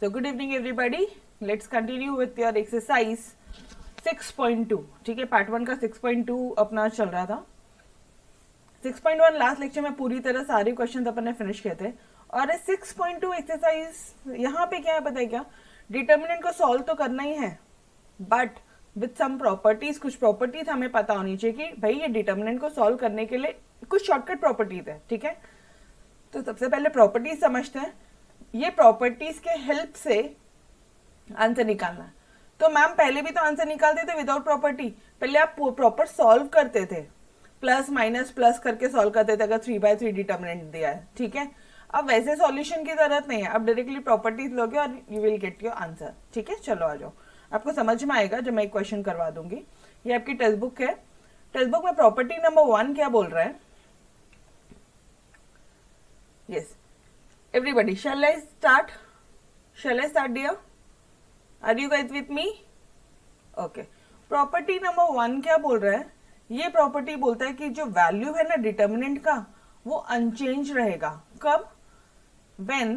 So good evening everybody. Let's continue with your exercise 6.2. ठीक है, part 1 का 6.2 अपना चल रहा था. 6.1 लास्ट लेक्चर में पूरी तरह सारे क्वेश्चन अपन ने फिनिश किए थे. और 6.2 एक्सरसाइज यहाँ पे क्या है पता है क्या, डिटर्मिनेंट को सॉल्व तो करना ही है बट विथ सम प्रॉपर्टीज. कुछ प्रॉपर्टीज हमें पता होनी चाहिए कि भाई ये डिटर्मिनेंट को सॉल्व करने के लिए कुछ शॉर्टकट प्रॉपर्टीज है. ठीक है, तो सबसे पहले प्रॉपर्टीज समझते हैं. ये प्रॉपर्टीज के हेल्प से आंसर निकालना है. तो मैम पहले भी तो आंसर निकालते थे विदाउट प्रॉपर्टी. पहले आप प्रॉपर सॉल्व करते थे, प्लस माइनस प्लस करके सॉल्व करते थे अगर 3/3 डिटर्मिनेंट दिया है. ठीक है, अब वैसे सॉल्यूशन की जरूरत नहीं है. अब डायरेक्टली प्रॉपर्टीज लोगे और you will get your answer. ठीक है, चलो आ जाओ. आपको समझ में आएगा जब मैं एक क्वेश्चन करवा दूंगी. ये आपकी टेक्स्ट बुक है. टेक्स्ट बुक में प्रॉपर्टी नंबर 1 क्या बोल रहा है. Yes everybody, shall I start dear? Are you guys with me? Okay, property number 1 क्या बोल रहा है. ये प्रॉपर्टी बोलता है कि जो वैल्यू है ना डिटर्मिनेंट का वो अनचेंज रहेगा. कब? when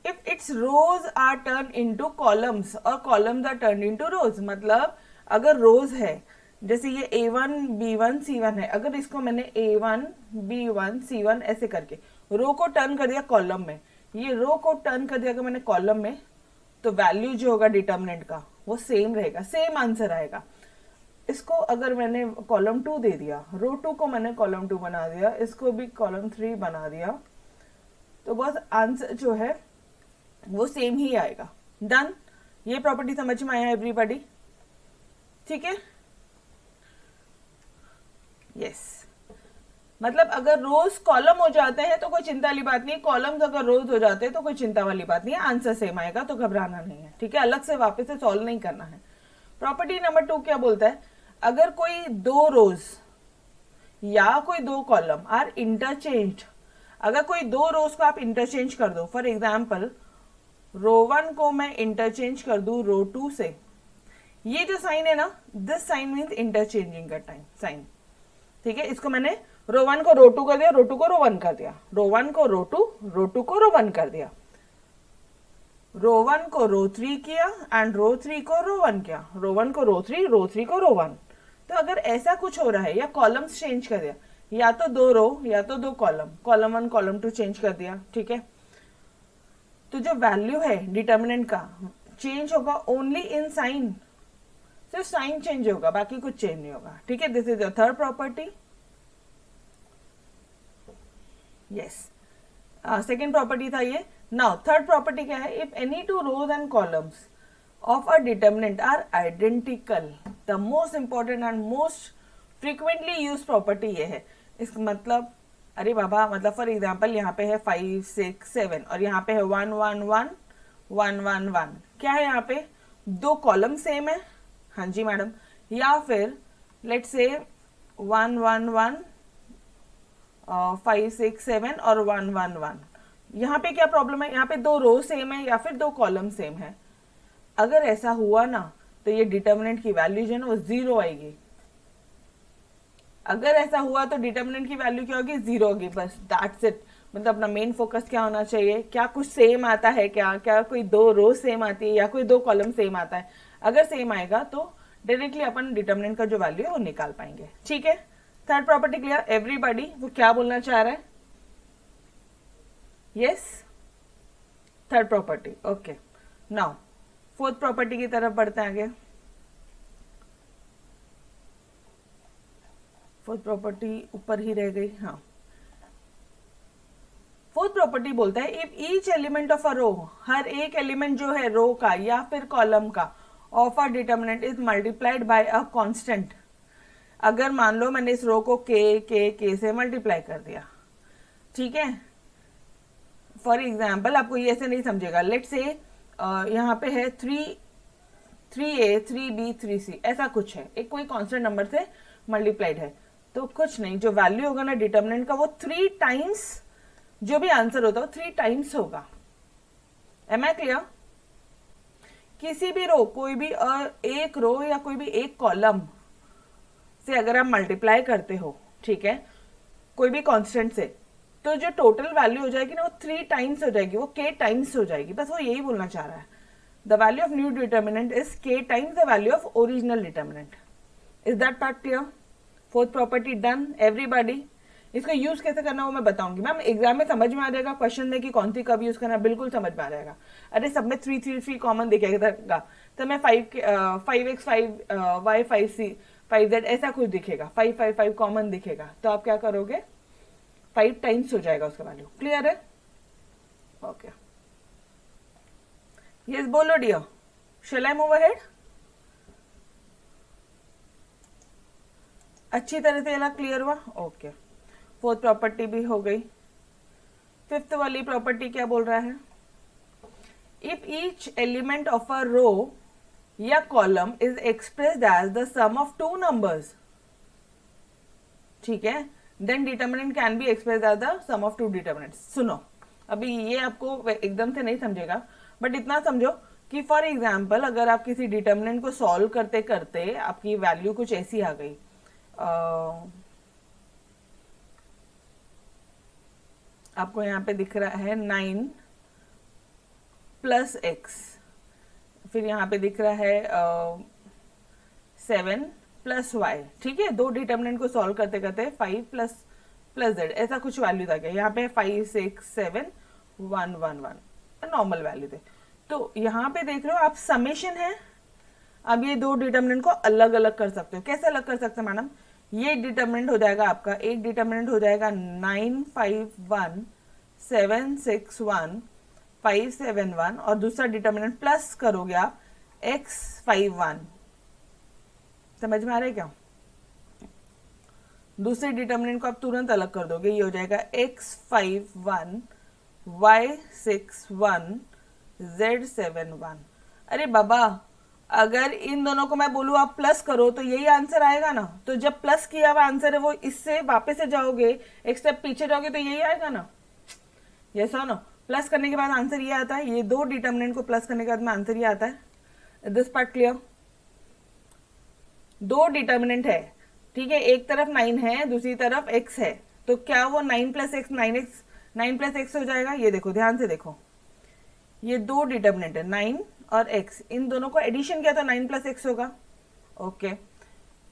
if its rows are turned into columns और columns are turned into rows. मतलब अगर रोज है जैसे ये A1 B1 C1 है, अगर इसको मैंने A1 B1 C1 ऐसे करके रो को टर्न कर दिया कॉलम में, ये रो को टर्न कर दिया अगर मैंने कॉलम में, तो वैल्यू जो होगा डिटर्मिनेंट का वो सेम रहेगा, सेम आंसर आएगा. इसको अगर मैंने कॉलम 2 दे दिया, रो 2 को मैंने कॉलम 2 बना दिया, इसको भी कॉलम 3 बना दिया, तो बस आंसर जो है वो सेम ही आएगा. डन. ये प्रॉपर्टी समझ में आया एवरीबॉडी. ठीक है, यस. मतलब अगर रोज कॉलम हो जाते हैं तो कोई चिंता वाली बात नहीं है, कॉलम्स अगर रोज हो जाते हैं तो कोई चिंता वाली बात नहीं है, आंसर सेम आएगा, तो घबराना नहीं है. ठीक है, अलग से वापस से सॉल्व नहीं करना है. प्रॉपर्टी नंबर 2 क्या बोलता है, अगर कोई दो रोज या कोई दो कॉलम आर इंटरचेंज्ड, अगर कोई दो रोज को आप इंटरचेंज कर दो, फॉर एग्जाम्पल रो 1 को मैं इंटरचेंज कर दू रो 2 से, ये जो साइन है ना, दिस साइन मीन्स इंटरचेंजिंग का टाइम साइन. ठीक है, इसको मैंने रो 1 को रो 2 कर दिया, रो 2 को रो 1 कर दिया, रो 1 को रो 2, रो 2 को रो 1 कर दिया, रो 1 को रो 3 किया एंड रो 3 को रो 1 किया, रो 1 को रो 3, रो 3 को रो 1. तो अगर ऐसा कुछ हो रहा है या कॉलम्स चेंज कर दिया, या तो दो रो या तो दो कॉलम, कॉलम 1 कॉलम 2 चेंज कर दिया. ठीक है, तो जो वैल्यू है डिटर्मिनेंट का चेंज होगा ओनली इन साइन. सिर्फ साइन चेंज होगा, बाकी कुछ चेंज नहीं होगा. ठीक है, this is your third property. Yes, second property था ये. नाउ थर्ड प्रॉपर्टी क्या है, if any two rows and columns of a determinant are identical. The most important and most frequently use property ये है. इसका मतलब अरे बाबा, मतलब फॉर एग्जाम्पल यहाँ पे है 5 6 7 और यहाँ पे है 1 1 1 1 1 1. क्या है यहाँ पे, दो कॉलम सेम है. हाँ जी मैडम. या फिर लेट्स से 1 1 1 5 6 7 और 1 1 1. यहाँ पे क्या प्रॉब्लम है, यहाँ पे दो रो सेम है या फिर दो कॉलम सेम है. अगर ऐसा हुआ ना तो ये डिटर्मिनेंट की वैल्यू जो है ना वो 0 आएगी. अगर ऐसा हुआ तो डिटर्मिनेंट की वैल्यू क्या होगी, 0 होगी. बस दैट्स इट. मतलब अपना मेन फोकस क्या होना चाहिए, क्या कुछ सेम आता है, क्या कोई दो रो सेम आती है या कोई दो कॉलम सेम आता है. अगर सेम आएगा तो डायरेक्टली अपन डिटर्मिनेंट का जो वैल्यू है वो निकाल पाएंगे. ठीक है, थर्ड प्रॉपर्टी क्लियर एवरीबॉडी. वो क्या बोलना चाह रहा है. Yes, third property. Okay, now fourth property की तरफ बढ़ते हैं आगे. फोर्थ प्रॉपर्टी ऊपर ही रह गई. हाँ, फोर्थ प्रॉपर्टी बोलता है if each element of a row, हर एक एलिमेंट जो है रो का या फिर कॉलम का of a determinant is multiplied by a constant. अगर मान लो मैंने इस रो को के से मल्टीप्लाई कर दिया. ठीक है, फॉर एग्जाम्पल आपको ये ऐसे नहीं समझेगा. लेट से यहाँ पे है 3a 3b 3c ऐसा कुछ है, एक कोई कांस्टेंट नंबर से मल्टीप्लाइड है. तो कुछ नहीं, जो वैल्यू होगा ना डिटर्मिनेंट का वो 3 टाइम्स, जो भी आंसर होता है 3 टाइम्स होगा. Am I clear. किसी भी रो, कोई भी एक रो या कोई भी एक कॉलम से अगर आप मल्टीप्लाई करते हो, ठीक है, कोई भी कांस्टेंट से, तो जो टोटल वैल्यू हो जाएगी ना वो 3 टाइम्स हो जाएगी, वो k टाइम्स हो जाएगी, बस वो यही बोलना चाह रहा है. The value of new determinant is k times the value of original determinant. Is that part clear? Fourth property done everybody. इसका यूज कैसे करना वो मैं बताऊंगी मैम. एग्जाम में समझ में आ जाएगा, क्वेश्चन में कि कौन सी कब यूज करना, बिल्कुल समझ में आ जाएगा. अरे सब में 3 3 3 कॉमन दिखेगा, तो मैं 5x 5y 5c 5z ऐसा कुछ दिखेगा, 5 5 5 कॉमन दिखेगा, तो आप क्या करोगे, 5 टाइम्स हो जाएगा उसका वैल्यू. क्लियर है? ओके. यस बोलो dear. Shall I move ahead? अच्छी तरह से ये क्लियर हुआ? ओके. फोर्थ प्रॉपर्टी भी हो गई. फिफ्थ वाली प्रॉपर्टी क्या बोल रहा है? If each element of a row या column is expressed as the sum of two numbers, ठीक है, then determinant can be expressed as the sum of two determinants. सुनो, अभी ये आपको एकदम से नहीं समझेगा, बट इतना समझो कि फॉर एग्जाम्पल अगर आप किसी डिटर्मिनेंट को सॉल्व करते करते आपकी वैल्यू कुछ ऐसी आ गई, आपको यहाँ पे दिख रहा है 9 प्लस एक्स, फिर यहाँ पे दिख रहा है 7 प्लस वाई, ठीक है. दो डिटर्मिनेंट को सॉल्व करते करते 5 प्लस जेड ऐसा कुछ वैल्यू था. यहाँ पे 5 6 7 1 1 1 नॉर्मल वैल्यू थे. तो यहाँ पे देख रहे हो आप समेशन है. अब ये दो डिटर्मिनेंट को अलग अलग कर सकते हो. कैसे अलग कर सकते हो मैडम? ये डिटर्मिनेंट हो जाएगा आपका, एक डिटर्मिनेंट हो जाएगा 9 5 1 7 6 1 5 7 1 और दूसरा डिटर्मिनेंट प्लस करोगे आप x 5 1. समझ में आ रहा है क्या? दूसरे डिटर्मिनेंट को आप तुरंत अलग कर दोगे, ये हो जाएगा x 5 1 y 6 1 z 7 1. अरे बाबा, अगर इन दोनों को मैं बोलूँ आप प्लस करो तो यही आंसर आएगा ना. तो जब प्लस किया हुआ आंसर है वो इससे वापस से जाओगे, एक स्टेप पीछे जाओगे तो यही आएगा ना. यस और नो? प्लस करने के बाद आंसर ये आता है. ये दो डिटर्मिनेंट को प्लस करने के बाद में आंसर ये आता है. This part clear? दो डिटर्मिनेंट है, ठीक है, एक तरफ 9 है, दूसरी तरफ x है, तो क्या वो 9 प्लस एक्स 9 प्लस एक्स हो जाएगा? ये देखो, ध्यान से देखो, ये दो डिटर्मिनेंट है 9 और x, इन दोनों को एडिशन किया तो 9 प्लस एक्स होगा. ओके.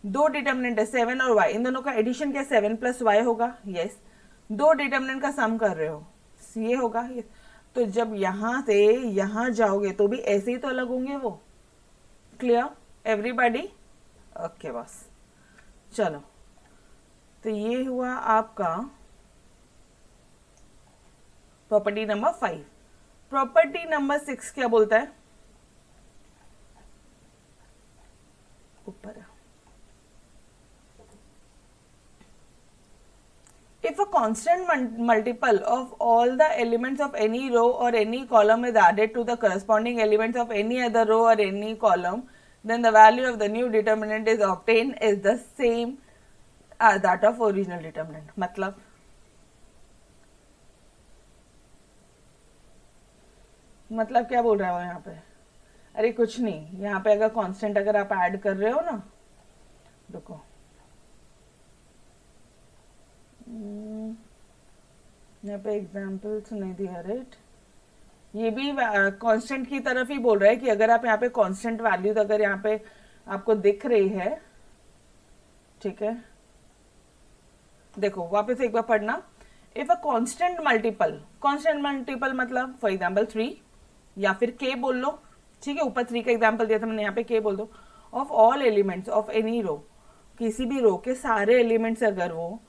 दो डिटर्मिनेंट है 7 और y, इन दोनों का एडिशन किया 7 प्लस वाई होगा. यस. दो डिटर्मिनेंट का सम कर रहे हो, ये होगा. तो जब यहां से यहां जाओगे तो भी ऐसे ही तो अलग होंगे वो. Clear everybody? ओके बस. चलो, तो ये हुआ आपका प्रॉपर्टी नंबर 5. प्रॉपर्टी नंबर 6 क्या बोलता है? ऊपर. If a constant multiple of all the elements of any row or any column is added to the corresponding elements of any other row or any column, then the value of the new determinant is obtained is the same as that of original determinant. मतलब क्या बोल रहा है वो यहाँ पे? अरे कुछ नहीं, यहाँ पे अगर कांस्टेंट अगर आप ऐड कर रहे हो ना, देखो यहाँ पे एग्जाम्पल्स नहीं दिया, राइट? ये भी कांस्टेंट की तरफ ही बोल रहा है कि अगर आप यहाँ पे कांस्टेंट वैल्यूज अगर यहाँ पे आपको दिख रही है, ठीक है, देखो वापस एक बार पढ़ना. इफ अ कांस्टेंट मल्टीपल मतलब फॉर एग्जाम्पल 3 या फिर k बोल लो, ठीक है, ऊपर 3 का एग्जाम्पल दिया था मैंने, यहाँ पे k बोल दो. Of all elements of any row, किसी भी रो के सारे एलिमेंट्स अगर वो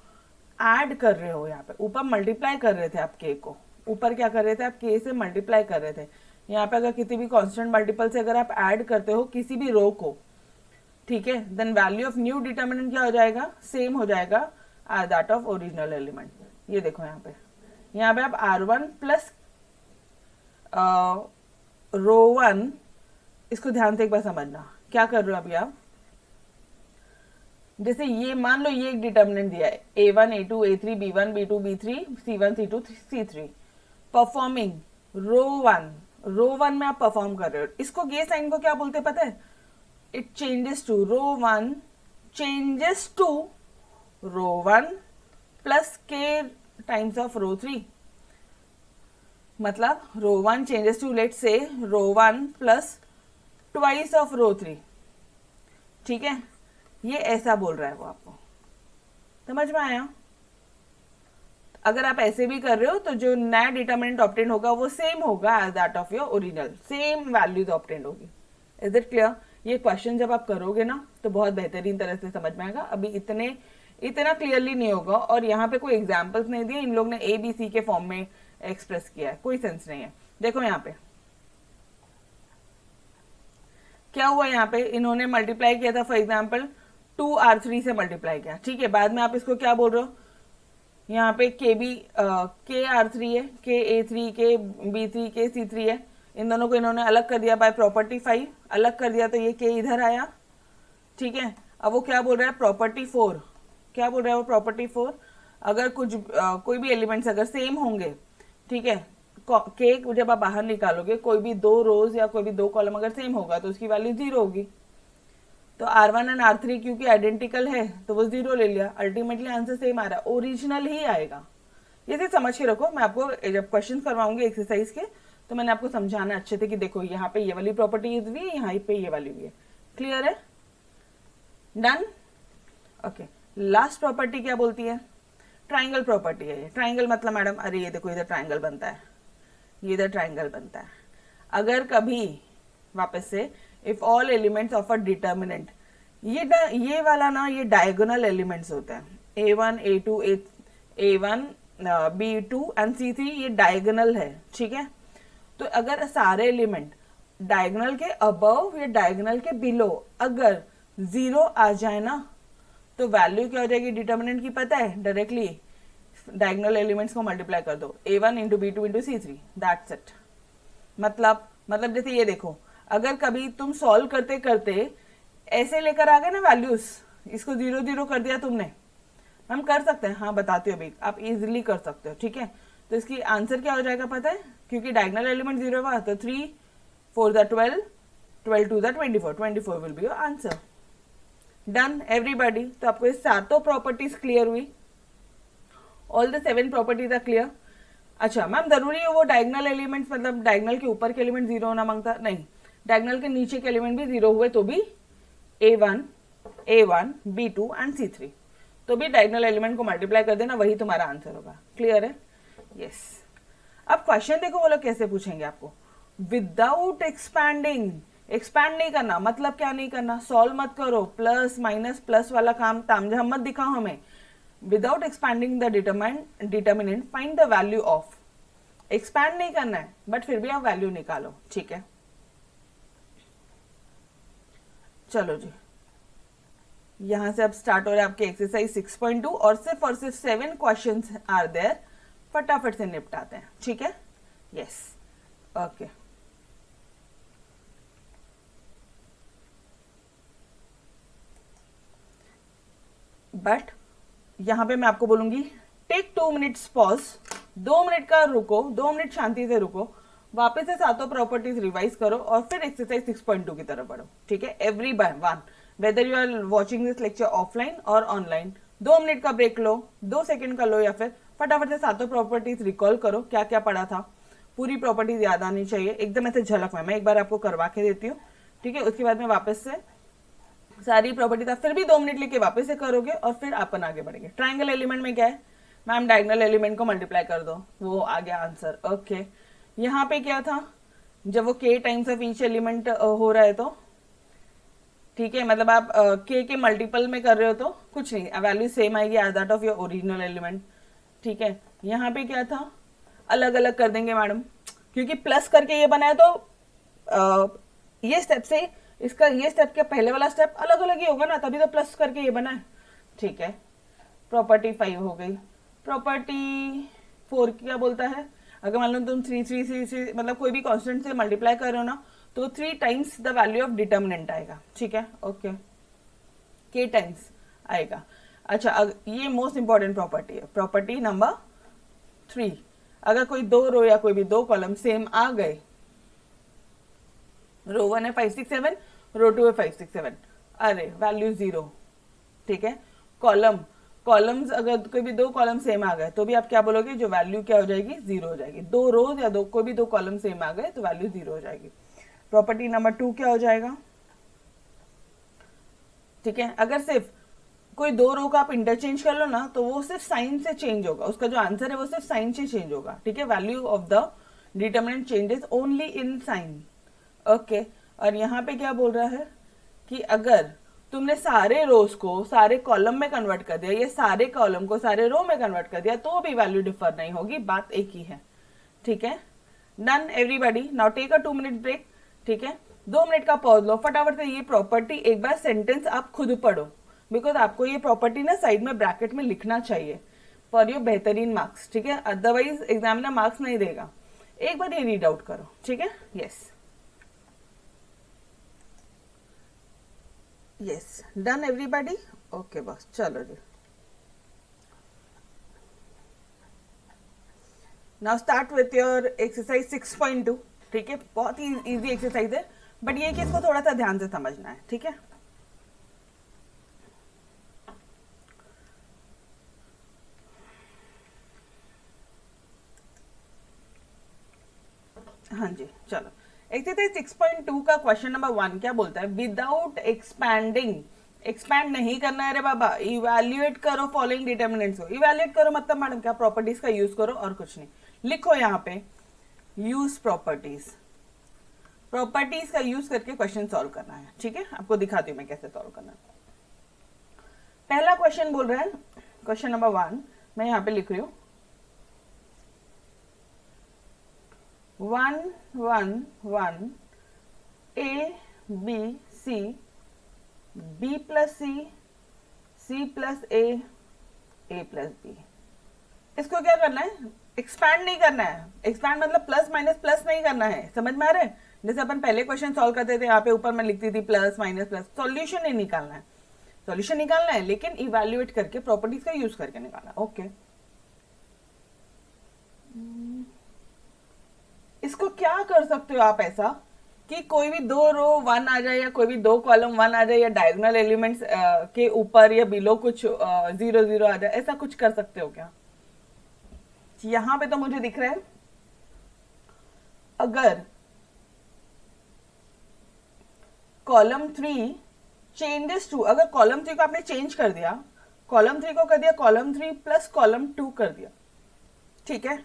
ऐड कर रहे हो, यहाँ पे ऊपर मल्टीप्लाई कर रहे थे आप k को, ऊपर क्या कर रहे थे आप k से मल्टीप्लाई कर रहे थे. यहाँ पे अगर किसी भी कांस्टेंट मल्टीपल से अगर आप ऐड करते हो किसी भी रो को, ठीक है, then value of new determinant क्या हो जाएगा? सेम हो जाएगा as that of original element. ये देखो यहाँ पे आप r1 प्लस रो 1, इसको ध्यान से एक बार समझना क्या कर रहे हो अभी आप. जैसे ये मान लो ये एक डिटर्मिनेंट दिया है a1 a2 a3 b1 b2 b3 c1 c2 c3. Performing रो 1 में आप परफॉर्म कर रहे हो. इसको ये साइन को क्या बोलते हैं पता है? It changes to row 1 changes to row 1 plus k times of row 3, मतलब row 1 changes to let's say row 1 plus twice of row 3, ठीक है, ये ऐसा बोल रहा है वो आपको, समझ में आया? अगर आप ऐसे भी कर रहे हो तो जो नया डिटरमिनेंट ऑब्टेन होगा वो सेम होगा as that of your original, same values obtain होगी। Is it clear? ये क्वेश्चन जब आप करोगे ना तो बहुत बेहतरीन तरह से समझ में आएगा, अभी इतना क्लियरली नहीं होगा। और यहाँ पे कोई एग्जाम्पल्स नहीं दिए, इन लोग ने ए बी सी के फॉर्म में एक्सप्रेस किया है, कोई सेंस नहीं है। देखो यहाँ पे क्या हुआ, यहाँ पे इन्होंने मल्टीप्लाई किया था, फॉर एग्जाम्पल 2r3 से मल्टीप्लाई किया, ठीक है, बाद में आप इसको क्या बोल रहे हो, यहाँ पे के R3 है, के A3, के B3, के C3 है, इन दोनों को इन्होंने अलग कर दिया बाय प्रॉपर्टी 5, अलग कर दिया तो ये के इधर आया, ठीक है। अब वो क्या बोल रहा है, प्रॉपर्टी 4, क्या बोल रहा है वो, प्रॉपर्टी 4, अगर कोई भी एलिमेंट्स अगर सेम होंगे, ठीक है, के जब आप बाहर निकालोगे, कोई भी दो रोज या कोई भी दो कॉलम अगर सेम होगा तो उसकी वैल्यू 0 होगी। तो R1 एंड R3 क्योंकि आइडेंटिकल है तो वो 0 ले लिया, अल्टीमेटली आंसर सेम आ रहा है, ओरिजिनल ही आएगा। ये से समझ के रखो, मैं आपको जब क्वेश्चन करवाऊंगी एक्सरसाइज के तो मैंने आपको समझाना अच्छे से कि देखो यहाँ पे ये वाली प्रॉपर्टीज भी है, यहाँ पे ये वाली भी है, क्लियर है? Done, okay. लास्ट प्रॉपर्टी क्या बोलती है, ट्राइंगल प्रॉपर्टी है। ट्राइंगल मतलब मैडम, अरे ये देखो इधर ट्राइंगल बनता है, ये इधर ट्राइंगल बनता है। अगर कभी वापस से if all elements of a determinant, ये वाला ना ये डायगोनल एलिमेंट्स होते हैं, A1 A2 A1 B2 and C3, ये डायगोनल है, ठीक है। तो अगर सारे एलिमेंट डायगोनल के अबव या डायगोनल के बिलो अगर 0 आ जाए ना तो वैल्यू क्या हो जाएगी डिटर्मिनेंट की, पता है? डायरेक्टली डायगोनल एलिमेंट्स को मल्टीप्लाई कर दो, A1 into B2 into C3, that's it. मतलब जैसे ये देखो, अगर कभी तुम सॉल्व करते करते ऐसे लेकर आ गए ना वैल्यूज, इसको 0 0 कर दिया तुमने, हम कर सकते हैं, हाँ बताती हूँ अभी, आप इजीली कर सकते हो, ठीक है। तो इसकी आंसर क्या हो जाएगा पता है, क्योंकि डायगोनल एलिमेंट 0 हुआ तो 3 4 12 12 2 24 24 will be your answer. Done everybody. तो आपको ये सातों प्रॉपर्टीज क्लियर हुई, all the 7 properties are clear. अच्छा मैम जरूरी है वो डायगोनल एलिमेंट्स, मतलब डायगोनल के ऊपर के एलिमेंट 0 होना मांगता? नहीं, डायगोनल के नीचे के एलिमेंट भी 0 हुए तो भी A1 B2 एंड C3 तो भी डायगोनल एलिमेंट को मल्टीप्लाई कर देना, वही तुम्हारा आंसर होगा। क्लियर है? यस। अब क्वेश्चन देखो वो लोग कैसे पूछेंगे आपको, विदाउट एक्सपैंडिंग, एक्सपैंड नहीं करना, मतलब क्या नहीं करना, सॉल्व मत करो, प्लस माइनस प्लस वाला काम तामझाम मत दिखाओ हमें। Without expanding the determinant find the value of, expand नहीं करना है बट फिर भी आप वैल्यू निकालो, ठीक है। चलो जी, यहां से अब स्टार्ट हो रहा है आपके एक्सरसाइज 6.2 और सिर्फ 7 क्वेश्चंस आर देयर, फटाफट से निपटाते हैं, ठीक है। Yes, okay. बट यहां पे मैं आपको बोलूंगी टेक 2 मिनट्स पॉज, 2 मिनट का रुको, 2 मिनट शांति से रुको, वापस से सातों प्रॉपर्टीज रिवाइज करो और फिर एक्सरसाइज 6.2 की तरफ बढ़ो, ठीक है। Everyone, whether you are watching this lecture offline और ऑनलाइन, 2 मिनट का ब्रेक लो, 2 सेकंड का लो, या फिर फटाफट से सातों प्रॉपर्टीज रिकॉल करो, क्या क्या पढ़ा था, पूरी प्रॉपर्टीज याद आनी चाहिए एकदम ऐसे झलक में। मैं एक बार आपको करवा के देती हूँ, ठीक है, उसके बाद में वापस से सारी प्रॉपर्टीज आप फिर भी 2 मिनट लेके वापस से करोगे और फिर अपन आगे बढ़ेंगे। ट्राइंगल एलिमेंट में क्या है मैम, डायगोनल एलिमेंट को मल्टीप्लाई कर दो, वो आ गया आंसर, ओके। यहाँ पे क्या था, जब वो k times of each element हो रहा है तो ठीक है, मतलब आप k के मल्टीपल में कर रहे हो तो कुछ नहीं, वैल्यू सेम आएगी as that of your original element, ठीक है। यहाँ पे क्या था, अलग अलग कर देंगे मैडम, क्योंकि प्लस करके ये बनाया तो ये स्टेप से इसका ये स्टेप का पहले वाला स्टेप अलग अलग ही होगा ना, तभी तो प्लस करके ये बना है, ठीक है। प्रॉपर्टी 5 हो गई। प्रॉपर्टी 4 क्या बोलता है, अगर मान लो तुम 3 मतलब कोई भी कांस्टेंट से मल्टीप्लाई कर रहे हो ना तो 3 times the value of determinant आएगा, ठीक है, ओके, k टाइम्स आएगा। अच्छा ये मोस्ट इंपॉर्टेंट प्रॉपर्टी है, प्रॉपर्टी नंबर 3, अगर कोई 2 रो या कोई भी 2 कॉलम सेम आ गए, रो 1 है 5 6 7, रो 2 है 5 6 7, अरे वैल्यू 0, ठीक है। कॉलम कॉलम्स अगर कोई भी दो कॉलम सेम आ गए तो भी आप क्या बोलोगे, जो वैल्यू क्या हो जाएगी, जीरो हो जाएगी। दो रोज या दो कोई भी दो कॉलम सेम आ गए तो वैल्यू जीरो हो जाएगी। प्रॉपर्टी नंबर 2 क्या हो जाएगा, ठीक है, अगर सिर्फ कोई दो रो का आप इंटरचेंज कर लो ना तो वो सिर्फ साइन से चेंज होगा, उसका जो आंसर है वो सिर्फ साइन से चेंज होगा, ठीक है। Value of the determinant changes only in sign, okay. और यहाँ पे क्या बोल रहा है कि अगर तुमने सारे रोज को सारे कॉलम में कन्वर्ट कर दिया, ये सारे कॉलम को सारे रो में कन्वर्ट कर दिया तो भी वैल्यू डिफर नहीं होगी, बात एक ही है, ठीक है। Done everybody, now take a 2 minute break, ठीक है। 2 मिनट का पॉज लो फटाफट से, ये प्रॉपर्टी एक बार सेंटेंस आप खुद पढ़ो, बिकॉज आपको ये प्रॉपर्टी ना साइड में ब्रैकेट में लिखना चाहिए फॉर योर बेहतरीन मार्क्स, ठीक है, अदरवाइज एग्जामिनर मार्क्स नहीं देगा। एक बार ये रीड आउट करो, ठीक है। Yes yes, done everybody, okay बस चलो जी। Now start with your exercise 6.2, ठीक है, बहुत ही इजी एक्सरसाइज है, बट ये कि इसको थोड़ा सा ध्यान से समझना है, ठीक है। हाँ जी चलो, एक्सरसाइज 6.2 का क्वेश्चन नंबर 1 क्या बोलता है, विदाउट एक्सपैंडिंग, एक्सपैंड नहीं करना है रे बाबा, इवैल्यूएट करो फॉलोइंग डिटर्मिनेंट्स को। इवैल्यूएट करो मतलब मैडम क्या, प्रॉपर्टीज का यूज करो और कुछ नहीं। लिखो यहाँ पे यूज प्रॉपर्टीज, प्रॉपर्टीज का यूज करके क्वेश्चन सॉल्व करना है, ठीक है। आपको दिखाती हूँ मैं कैसे सॉल्व करना है। पहला क्वेश्चन बोल रहा है, क्वेश्चन नंबर 1 मैं यहाँ पे लिख रही हूँ 1 1 1 A B C B plus c c plus a plus b. इसको क्या करना है, एक्सपैंड नहीं करना है। एक्सपैंड मतलब प्लस माइनस प्लस नहीं करना है, समझ में आ रहा है। जैसे अपन पहले क्वेश्चन सॉल्व करते थे, यहाँ पे ऊपर मैं लिखती थी प्लस माइनस प्लस, सॉल्यूशन नहीं निकालना है, सॉल्यूशन निकालना है लेकिन इवैल्यूएट करके प्रॉपर्टीज का यूज करके निकालना, ओके। इसको क्या कर सकते हो आप ऐसा कि कोई भी दो रो 1 आ जाए या कोई भी दो कॉलम 1 आ जाए या डायगोनल एलिमेंट्स के ऊपर या बिलो कुछ 0 0 आ जाए, ऐसा कुछ कर सकते हो क्या। यहां पे तो मुझे दिख रहा है अगर कॉलम 3 चेंजेस टू, अगर कॉलम 3 को आपने चेंज कर दिया, कॉलम 3 को कर दिया कॉलम 3 प्लस कॉलम 2 कर दिया, ठीक है।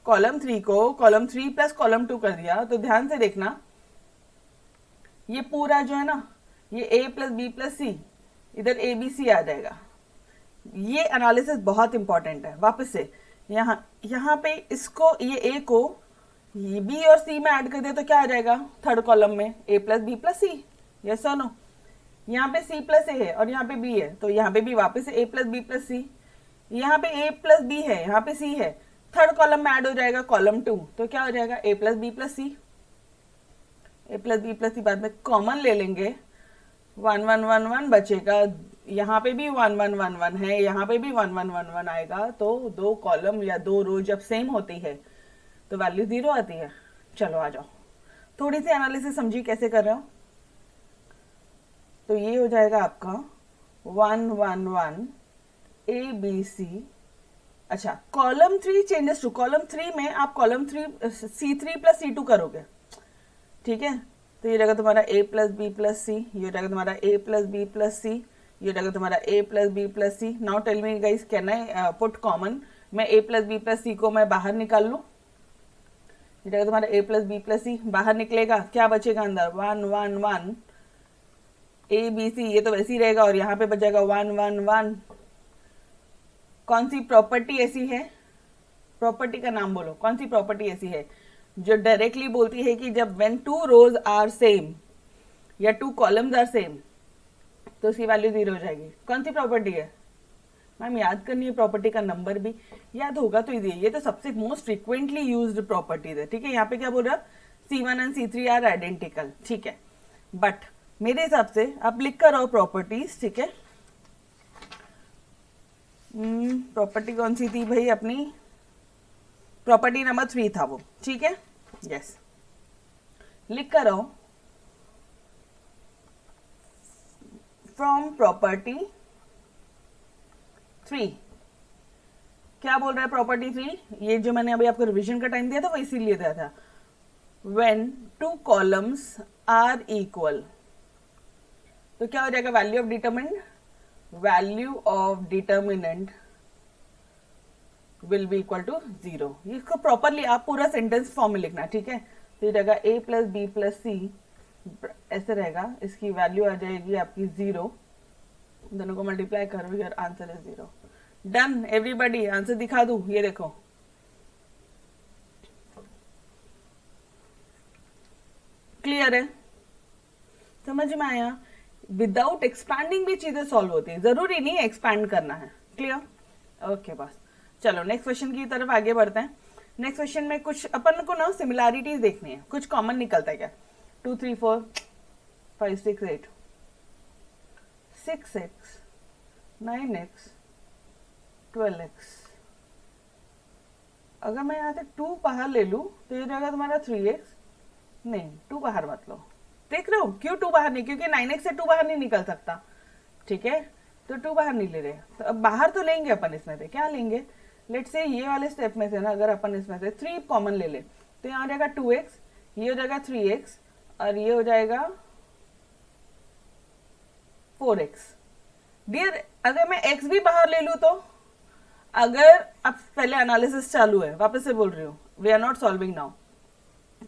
कॉलम 3 को कॉलम 3 प्लस कॉलम 2 कर दिया तो ध्यान से देखना, ये पूरा जो है ना, ये ए प्लस बी प्लस सी, इधर ए बी सी आ जाएगा। ये एनालिसिस बहुत इंपॉर्टेंट है। वापस से यहाँ पे इसको, ये ए को ये बी और सी में ऐड कर दिया तो क्या आ जाएगा, थर्ड कॉलम में ए प्लस बी प्लस सी, यस और नो। यहाँ पे सी प्लस ए है और यहाँ पे बी है तो यहाँ पे भी वापस ए प्लस बी प्लस सी, यहाँ पे ए प्लस बी है, यहाँ पे सी है, थर्ड कॉलम में ऐड हो जाएगा कॉलम 2 तो क्या हो जाएगा, ए प्लस बी प्लस सी। ए प्लस बी प्लस सी बाद में कॉमन ले लेंगे, 1 1 1 1 बचेगा, यहाँ पे भी 1 1 1 1 है, यहाँ पे भी 1 1 1 1 आएगा। तो दो कॉलम या दो रो जब सेम होती है तो वैल्यू 0 आती है। चलो आ जाओ, थोड़ी सी एनालिसिस समझिए कैसे कर रहे हो। तो ये हो जाएगा आपका 1 1 1 ए बी सी। अच्छा, कॉलम 3 चेंजेस टू, कॉलम 3 में आप कॉलम 3 C3 प्लस C2 करोगे, ठीक है। तो ये रहेगा तुम्हारा a plus b plus c, ये रहेगा तुम्हारा a plus b plus c, ये रहेगा तुम्हारा a plus b plus c. Now tell me guys, can I put common, मैं a plus b plus c को मैं बाहर निकाल लूं, ये रहेगा तुम्हारा a plus b plus c, बाहर निकलेगा क्या बचेगा अंदर, 1 1 1 ए बी सी, ये तो वैसे ही रहेगा और यहाँ पे बचेगा 1 1 1। कौन सी प्रॉपर्टी ऐसी है, प्रॉपर्टी का नाम बोलो, कौन सी प्रॉपर्टी ऐसी है जो डायरेक्टली बोलती है कि जब व्हेन 2 रोज आर सेम या 2 कॉलम्स आर सेम तो उसकी वैल्यू 0 हो जाएगी। कौन सी प्रॉपर्टी है मैम, याद करनी है, प्रॉपर्टी का नंबर भी याद होगा तो ये तो सबसे मोस्ट फ्रिक्वेंटली यूज्ड प्रॉपर्टीज है, ठीक है। यहाँ पे क्या बोल रहा है, C1 and C3 are identical, ठीक है। बट मेरे हिसाब से आप लिख कर आओ प्रॉपर्टीज, ठीक है। प्रॉपर्टी कौन सी थी भाई अपनी, प्रॉपर्टी नंबर 3 था वो, ठीक है। यस, लिख कर आओ, फ्रॉम प्रॉपर्टी 3। क्या बोल रहा है प्रॉपर्टी 3? ये जो मैंने अभी आपको रिवीजन का टाइम दिया था वो इसीलिए दिया था। When two columns are equal, तो क्या हो जाएगा? Value of determinant, value of determinant will be equal to 0। इसको प्रॉपरली आप पूरा सेंटेंस फॉर्म में लिखना, ठीक है? तो ये रहेगा a प्लस बी प्लस सी, ऐसे रहेगा। इसकी वैल्यू आ जाएगी आपकी 0, दोनों को मल्टीप्लाई करो, your answer is 0। Done everybody, answer दिखा दूं? ये देखो, क्लियर है? समझ में आया? विदाउट एक्सपैंडिंग भी चीजें सॉल्व होती है, जरूरी नहीं एक्सपैंड करना है। क्लियर? ओके बस, चलो नेक्स्ट क्वेश्चन की तरफ आगे बढ़ते हैं। नेक्स्ट क्वेश्चन में कुछ अपन को ना सिमिलैरिटीज देखनी है, कुछ कॉमन निकलता है क्या? 2 3 4 5 6 8, 6x 9x 12x। अगर मैं यहाँ से 2 बाहर ले लूं तो ये जाएगा तुम्हारा 3x। नहीं, 2 बाहर मत लो। देख रहे हो क्यों 2 बाहर नहीं? क्योंकि 9x से 2 बाहर नहीं निकल सकता, ठीक है? तो 2 बाहर नहीं ले रहे, तो अब बाहर तो लेंगे अपन इसमें से। क्या लेंगे? लेट्स से ये वाले स्टेप में से ना, अगर अपन इसमें से 3 कॉमन ले ले तो यहाँ हो जाएगा 2x, ये हो जाएगा 3x और ये हो जाएगा 4x। डियर, अगर मैं x भी बाहर ले लूं तो, अगर अब पहले एनालिसिस चालू है, वापस से बोल रही हूँ, we are not solving now.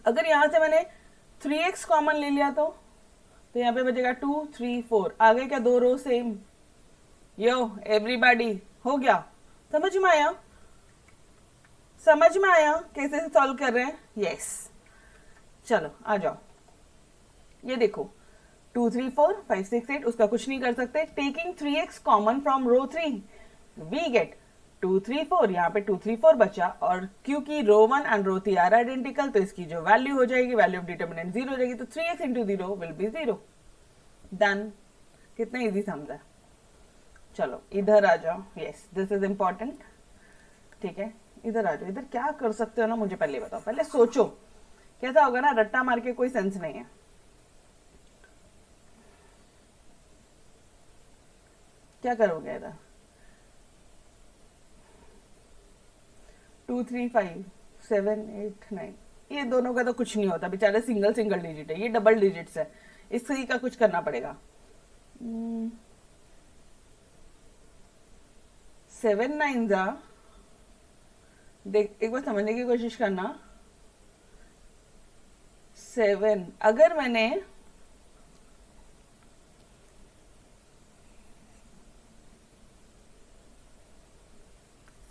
अगर यहां से मैंने 3x कॉमन ले लिया तो यहाँ पे बचेगा 2 3 4, आगे क्या 2 रो सेम। यो एवरीबॉडी, हो गया? समझ में आया? समझ में आया कैसे सॉल्व कर रहे हैं? यस। चलो आ जाओ, ये देखो 2 3 4 5 6 8, उसका कुछ नहीं कर सकते। Taking 3x common from row 3 we get 2 3 4, यहाँ पे 2 3 4 बचा, और क्योंकि रो 1 एंड रो 3 आर आइडेंटिकल तो इसकी जो वैल्यू हो जाएगी, वैल्यू ऑफ डिटर्मिनेंट 0 हो जाएगी, तो 3x into 0 will be 0। Done. कितना इजी समझा? चलो इधर आ जाओ। यस, दिस इज इंपॉर्टेंट, ठीक है? इधर आ जाओ। इधर क्या कर सकते हो ना, मुझे पहले बताओ, पहले सोचो कैसा होगा ना। रट्टा मार के कोई सेंस नहीं है। क्या करोगे इधर? 2 3 5 7 8 9, ये दोनों का तो कुछ नहीं होता, बेचारे सिंगल सिंगल डिजिट है, ये डबल डिजिट्स है, इसी का कुछ करना पड़ेगा। 7 9 जा, देख एक बार समझने की कोशिश करना। 7, अगर मैंने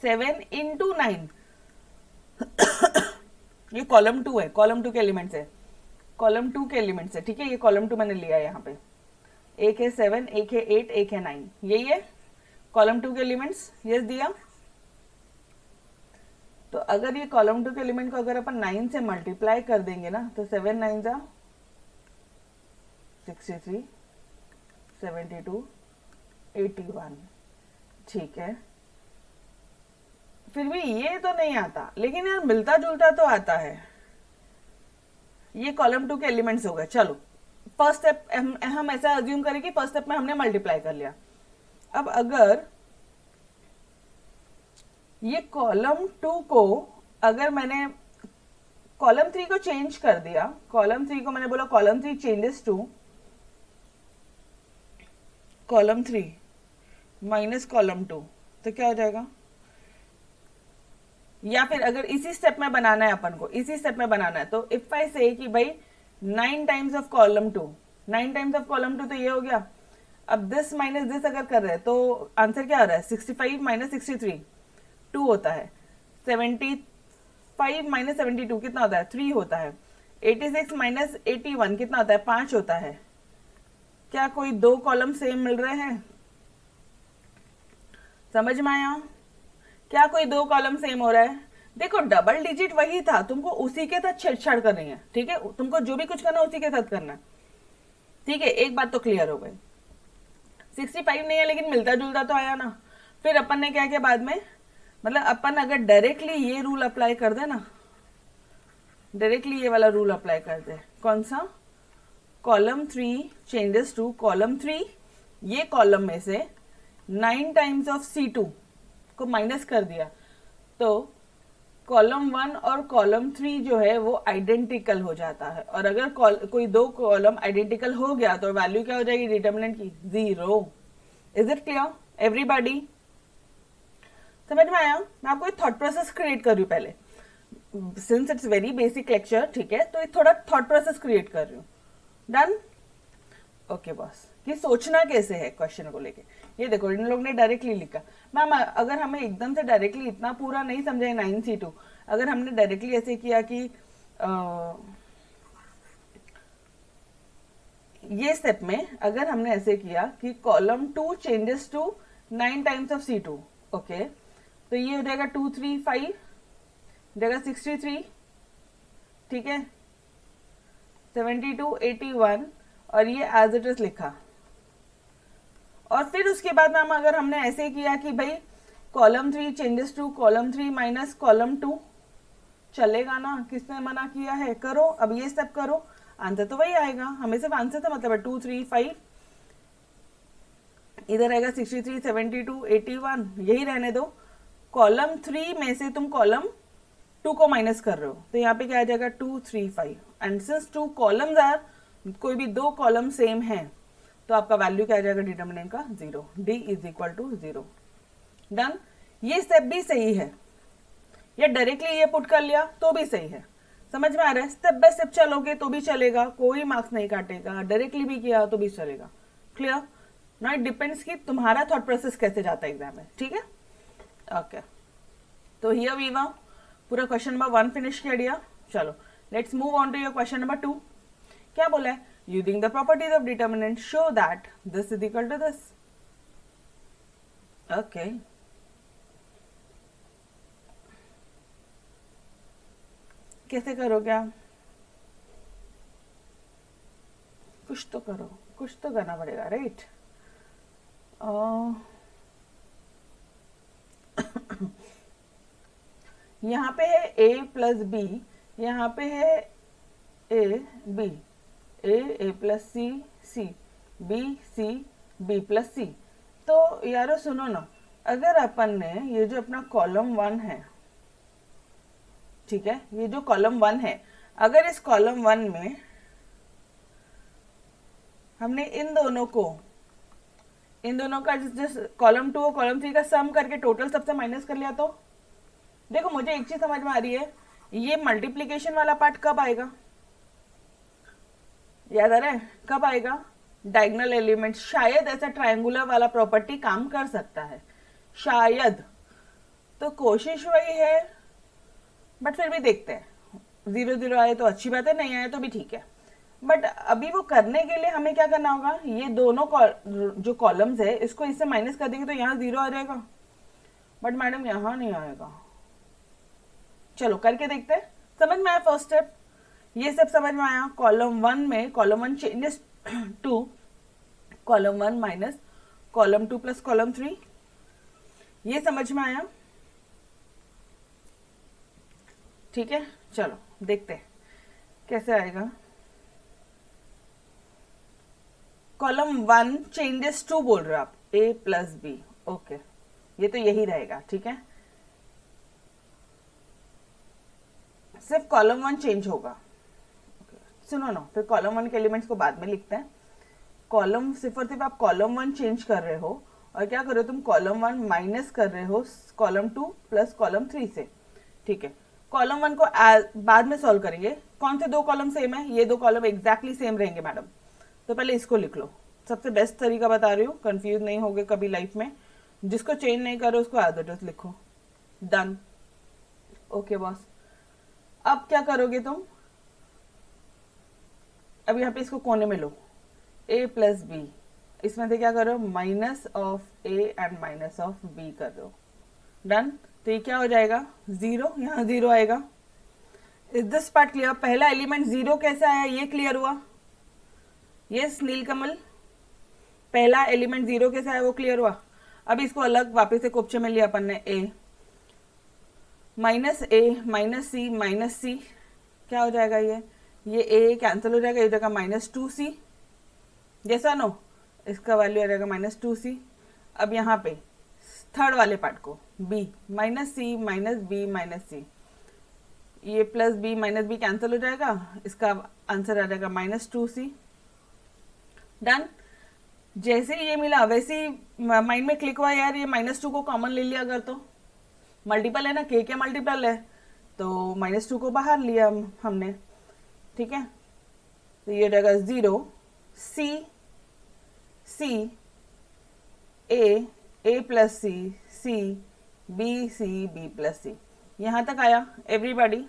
सेवन इंटू 9, ये कॉलम 2 है, कॉलम 2 के एलिमेंट्स है, कॉलम 2 के एलिमेंट्स है, ठीक है? ये कॉलम 2 मैंने लिया है यहाँ पे। एक है 7, एक है 8, एक है 9, यही है कॉलम 2 के एलिमेंट्स। यस दिया? तो अगर ये कॉलम 2 के एलिमेंट को अगर अपन 9 से मल्टीप्लाई कर देंगे ना, तो 7 9 जा 63 72 81, ठीक है? फिर भी ये तो नहीं आता, लेकिन यार मिलता जुलता तो आता है। ये कॉलम 2 के एलिमेंट्स हो गए। चलो फर्स्ट स्टेप हम ऐसा अज्यूम करें कि फर्स्ट स्टेप में हमने मल्टीप्लाई कर लिया। अब अगर ये कॉलम 2 को, अगर मैंने कॉलम 3 को चेंज कर दिया, कॉलम 3 को मैंने बोला column 3 changes to column 3 minus column 2, तो क्या हो जाएगा? या फिर अगर इसी स्टेप में बनाना है अपन को, इसी स्टेप में बनाना है, तो इफ आई से कि भाई 9 times of column 2, 9 times of column 2, तो ये हो गया। अब दिस माइनस दिस अगर कर रहे हैं तो आंसर क्या आ रहा है? 65 माइनस 63 2 होता है। 75 माइनस 72 कितना होता है? 3 होता है। 86 माइनस 81 कितना होता है? 5 होता है। क्या कोई 2 कॉलम सेम मिल रहे हैं? समझ में आया? क्या कोई 2 कॉलम सेम हो रहा है? देखो डबल डिजिट वही था, तुमको उसी के साथ छेड़छाड़ करनी है, ठीक है? तुमको जो भी कुछ करना उसी के साथ करना है, ठीक है? एक बात तो क्लियर हो गई। 65 नहीं है लेकिन मिलता जुलता तो आया ना। फिर अपन ने क्या किया बाद में, मतलब अपन अगर डायरेक्टली ये रूल अप्लाई कर दे ना, डायरेक्टली ये वाला रूल अप्लाई कर दे, कौन सा? कॉलम 3 चेंजेस टू कॉलम 3, ये कॉलम में से 9 टाइम्स ऑफ C2 को माइनस कर दिया, तो कॉलम 1 और कॉलम 3 जो है वो आइडेंटिकल हो जाता है। और अगर कोई दो कॉलम आइडेंटिकल हो गया तो वैल्यू क्या हो जाएगी डिटर्मिनेंट की? 0। Is it clear everybody? समझ में आया? मैं आपको एक थॉट प्रोसेस क्रिएट कर रही हूँ पहले, since it's very basic lecture, ठीक है, तो थोड़ा थॉट प्रोसेस क्रिएट कर रही हूँ। डन? ओके बॉस, कि सोचना कैसे है क्वेश्चन को लेके। ये देखो इन लोग ने डायरेक्टली लिखा। मैम अगर हमें एकदम से डायरेक्टली इतना पूरा नहीं समझे 9C2, अगर हमने डायरेक्टली ऐसे किया कि ये स्टेप में अगर हमने ऐसे किया कि column 2 changes to 9 times of C2, okay, तो ये हो जाएगा 2 3 5 जाएगा 63, ठीक है, 72 81, और ये एज इट इज लिखा। और फिर उसके बाद मैम अगर हमने ऐसे किया कि भाई column 3 changes to column 3 minus column 2, चलेगा ना? किसने मना किया है? करो, अब ये स्टेप करो, आंसर तो वही आएगा। हमें सिर्फ आंसर तो मतलब है 2 3 5, इधर आएगा 63 72 81, यही रहने दो। कॉलम 3 में से तुम कॉलम 2 को माइनस कर रहे हो, तो यहाँ पे क्या आ जाएगा 2 3 5, एंड सिंस 2 कॉलम्स आर, कोई भी दो कॉलम सेम है, तो आपका वैल्यू क्या आ जाएगा डिटर्मिनेंट का? 0। D is equal to 0। Done? ये स्टेप भी सही है, या डायरेक्टली ये पुट कर लिया तो भी सही है। समझ में आ रहा है? स्टेप बाय स्टेप चलोगे तो भी चलेगा, कोई मार्क्स नहीं काटेगा, डायरेक्टली भी किया तो भी चलेगा। क्लियर? ना इट डिपेंड्स कि तुम्हारा थॉट प्रोसेस कैसे जाता है एग्जाम में, ठीक है? ओके, तो हियर वी वर, पूरा क्वेश्चन नंबर 1 फिनिश कर दिया। चलो let's move on to your question number 2। क्या बोला है? Using the properties of determinant show that this is equal to this. Okay, कैसे करोगे आप? कुछ तो करो, कुछ तो करना पड़ेगा, राइट? यहाँ पे है a प्लस बी, यहाँ पे है a b, a plus c c, b c b plus c. तो यारो सुनो ना, अगर अपन ने ये जो अपना कॉलम 1 है, ठीक है, ये जो कॉलम 1 है, अगर इस कॉलम 1 में हमने इन दोनों का जिस कॉलम 2 और कॉलम 3 का सम करके टोटल सबसे माइनस कर लिया, तो देखो मुझे एक चीज समझ में आ रही है, ये मल्टीप्लीकेशन वाला पार्ट कब आएगा? याद आ रहा है कब आएगा? Diagonal element. शायद ऐसा ट्रायंगुलर वाला प्रॉपर्टी काम कर सकता है, शायद, तो कोशिश वही है, बट फिर भी देखते हैं। 0 0 आए तो अच्छी बात है, नहीं आए तो भी ठीक है, बट अभी वो करने के लिए हमें क्या करना होगा? ये दोनों जो कॉलम्स है इसको इससे माइनस कर देंगे तो यहाँ 0 आ जाएगा, बट मैडम यहाँ नहीं आएगा। चलो करके देखते हैं। समझ में आया फर्स्ट स्टेप? ये सब समझ में आया? कॉलम 1 में column 1 changes to column 1 minus column 2 plus column 3, ये समझ में आया? ठीक है, चलो देखते हैं कैसे आएगा। कॉलम 1 चेंजेस टू बोल रहे हो आप, a प्लस बी, ओके, ये तो यही रहेगा, ठीक है, सिर्फ कॉलम 1 चेंज होगा। सुनो ना, फिर कॉलम 1 के एलिमेंट्स को बाद में लिखते हैं। कॉलम सिर्फ और सिर्फ आप कॉलम 1 चेंज कर रहे हो, और क्या कर रहे हो तुम? कॉलम 1 माइनस कर रहे हो कॉलम 2 प्लस कॉलम 3 से, ठीक है। कॉलम 1 को बाद में सॉल्व करेंगे। कौन से दो कॉलम सेम है? ये दो कॉलम एग्जैक्टली सेम रहेंगे मैडम, तो पहले इसको लिख लो। सबसे बेस्ट तरीका बता रही हूँ, कंफ्यूज नहीं होगे कभी लाइफ में। जिसको चेंज नहीं करो उसको एज इट इज लिखो। डन? ओके बॉस, अब क्या करोगे तुम? अब यहाँ पे इसको कोने में लो, a प्लस बी, इसमें से क्या करो? Minus of a and minus of b कर दो। डन? तो ये क्या हो जाएगा? 0, यहाँ 0 आएगा। Is this part clear? पहला एलिमेंट 0 कैसे आया ये क्लियर हुआ? यस नीलकमल, पहला एलिमेंट 0 कैसे आया वो क्लियर हुआ? अब इसको अलग वापस से कोपचे में लिया अपन ने, a minus c minus c, क्या हो जाएगा? ये a कैंसिल हो जाएगा, ये जगह -2c, जैसा नो, इसका वैल्यू आ जाएगा -2c। अब यहाँ पे थर्ड वाले पार्ट को b minus c minus b minus c, ये plus b minus b cancel हो जाएगा, इसका आंसर आ जाएगा -2c। डन। जैसे ही ये मिला वैसे ही माइंड में क्लिक हुआ, यार ये -2 को कॉमन ले लिया अगर, तो मल्टीपल है ना, के मल्टीपल है तो -2 को बाहर लिया हमने, ठीक है। तो ये हो जाएगा 0 सी सी ए plus c C B plus सी। यहां तक आया एवरीबॉडी।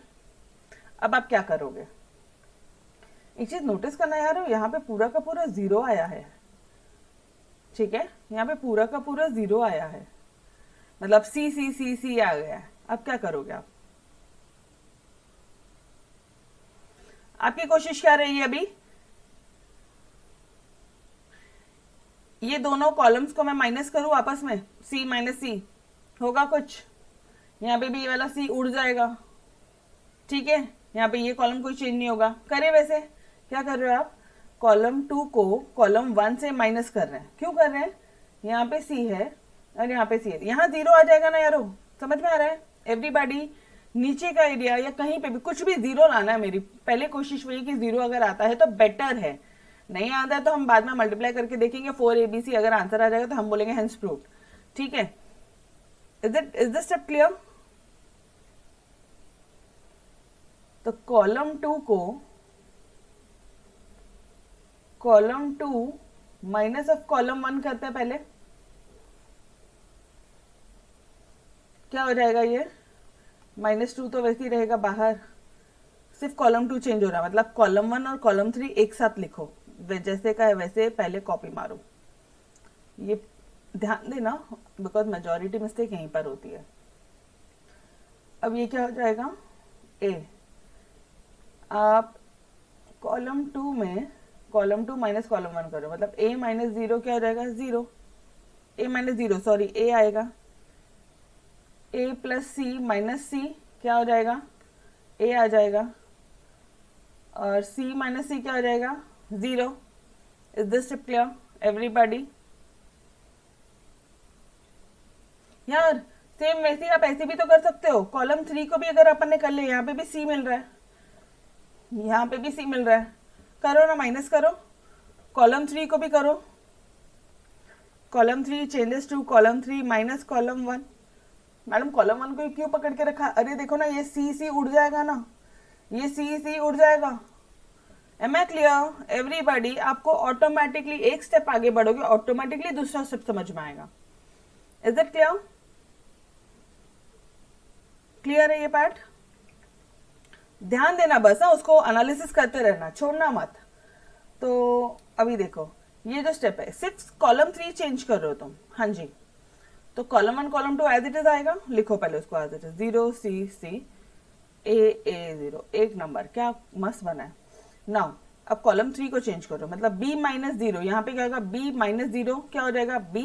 अब आप क्या करोगे, एक चीज नोटिस करना यार, यहाँ पे पूरा का पूरा 0 आया है, ठीक है, यहाँ पे पूरा का पूरा 0 आया है, मतलब सी सी सी सी आ गया है। अब क्या करोगे आप, आपकी कोशिश क्या रही है अभी, ये दोनों कॉलम्स को मैं माइनस करूं आपस में, सी माइनस सी, होगा कुछ, यहाँ पे भी ये वाला सी उड़ जाएगा, ठीक है, यहाँ पे ये कॉलम कोई चेंज नहीं होगा। करे वैसे क्या कर रहे हो आप, कॉलम 2 को कॉलम 1 से माइनस कर रहे हैं, क्यों कर रहे हैं, यहाँ पे सी है और यहाँ पे सी है, यहाँ 0 आ जाएगा ना यारो, समझ में आ रहा है एवरीबॉडी। नीचे का एरिया या कहीं पे भी कुछ भी 0 लाना है, मेरी पहले कोशिश वही कि 0 अगर आता है तो बेटर है, नहीं आता है तो हम बाद में मल्टीप्लाई करके देखेंगे 4abc, अगर आंसर आ जाएगा तो हम बोलेंगे हेंस प्रूव्ड, ठीक है। Is this step clear. तो कॉलम 2 माइनस ऑफ कॉलम 1 करते हैं पहले, क्या हो जाएगा ये -2 तो वैसे ही रहेगा बाहर, सिर्फ कॉलम 2 चेंज हो रहा है, मतलब कॉलम 1 और कॉलम 3 एक साथ लिखो, जैसे का है वैसे पहले कॉपी मारो, ये ध्यान देना बिकॉज मेजॉरिटी मिस्टेक यहीं पर होती है। अब ये क्या हो जाएगा, ए, आप कॉलम 2 में कॉलम 2 माइनस कॉलम 1 करो, मतलब a माइनस 0 क्या हो जाएगा, 0, a माइनस 0 सॉरी a आएगा, a plus c minus c क्या हो जाएगा, a आ जाएगा, और c माइनस सी क्या हो जाएगा, 0। Is this step clear everybody. यार सेम वैसे ही आप ऐसे भी तो कर सकते हो, कॉलम 3 को भी अगर अपन ने कर लिया, यहाँ पे भी c मिल रहा है, यहाँ पे भी c मिल रहा है, करो ना, माइनस करो, कॉलम 3 को भी करो, column 3 changes to column 3 minus column 1। Madam column 1 को क्यों पकड़ के रखा, अरे देखो ना ये सी उड़ जाएगा ना, ये सी उड़ जाएगा। Am I clear everybody. आपको ऑटोमेटिकली एक स्टेप आगे बढ़ोगे, ऑटोमेटिकली दूसरा स्टेप समझ में आएगा। इज इट क्लियर, क्लियर है ये पार्ट, ध्यान देना बस, हाँ उसको एनालिसिस करते रहना, छोड़ना मत। तो अभी देखो ये जो स्टेप है, सिर्फ कॉलम 3 चेंज कर रहे हो तुम, हाँ जी, तो column 1 column 2 as it is आएगा, लिखो पहले उसको as it is, 0 c a 0, एक नंबर, क्या मस्त बना है। नाउ अब कॉलम 3 को चेंज करो, मतलब b माइनस 0, यहाँ पे क्या होगा, b माइनस 0 क्या हो जाएगा, b,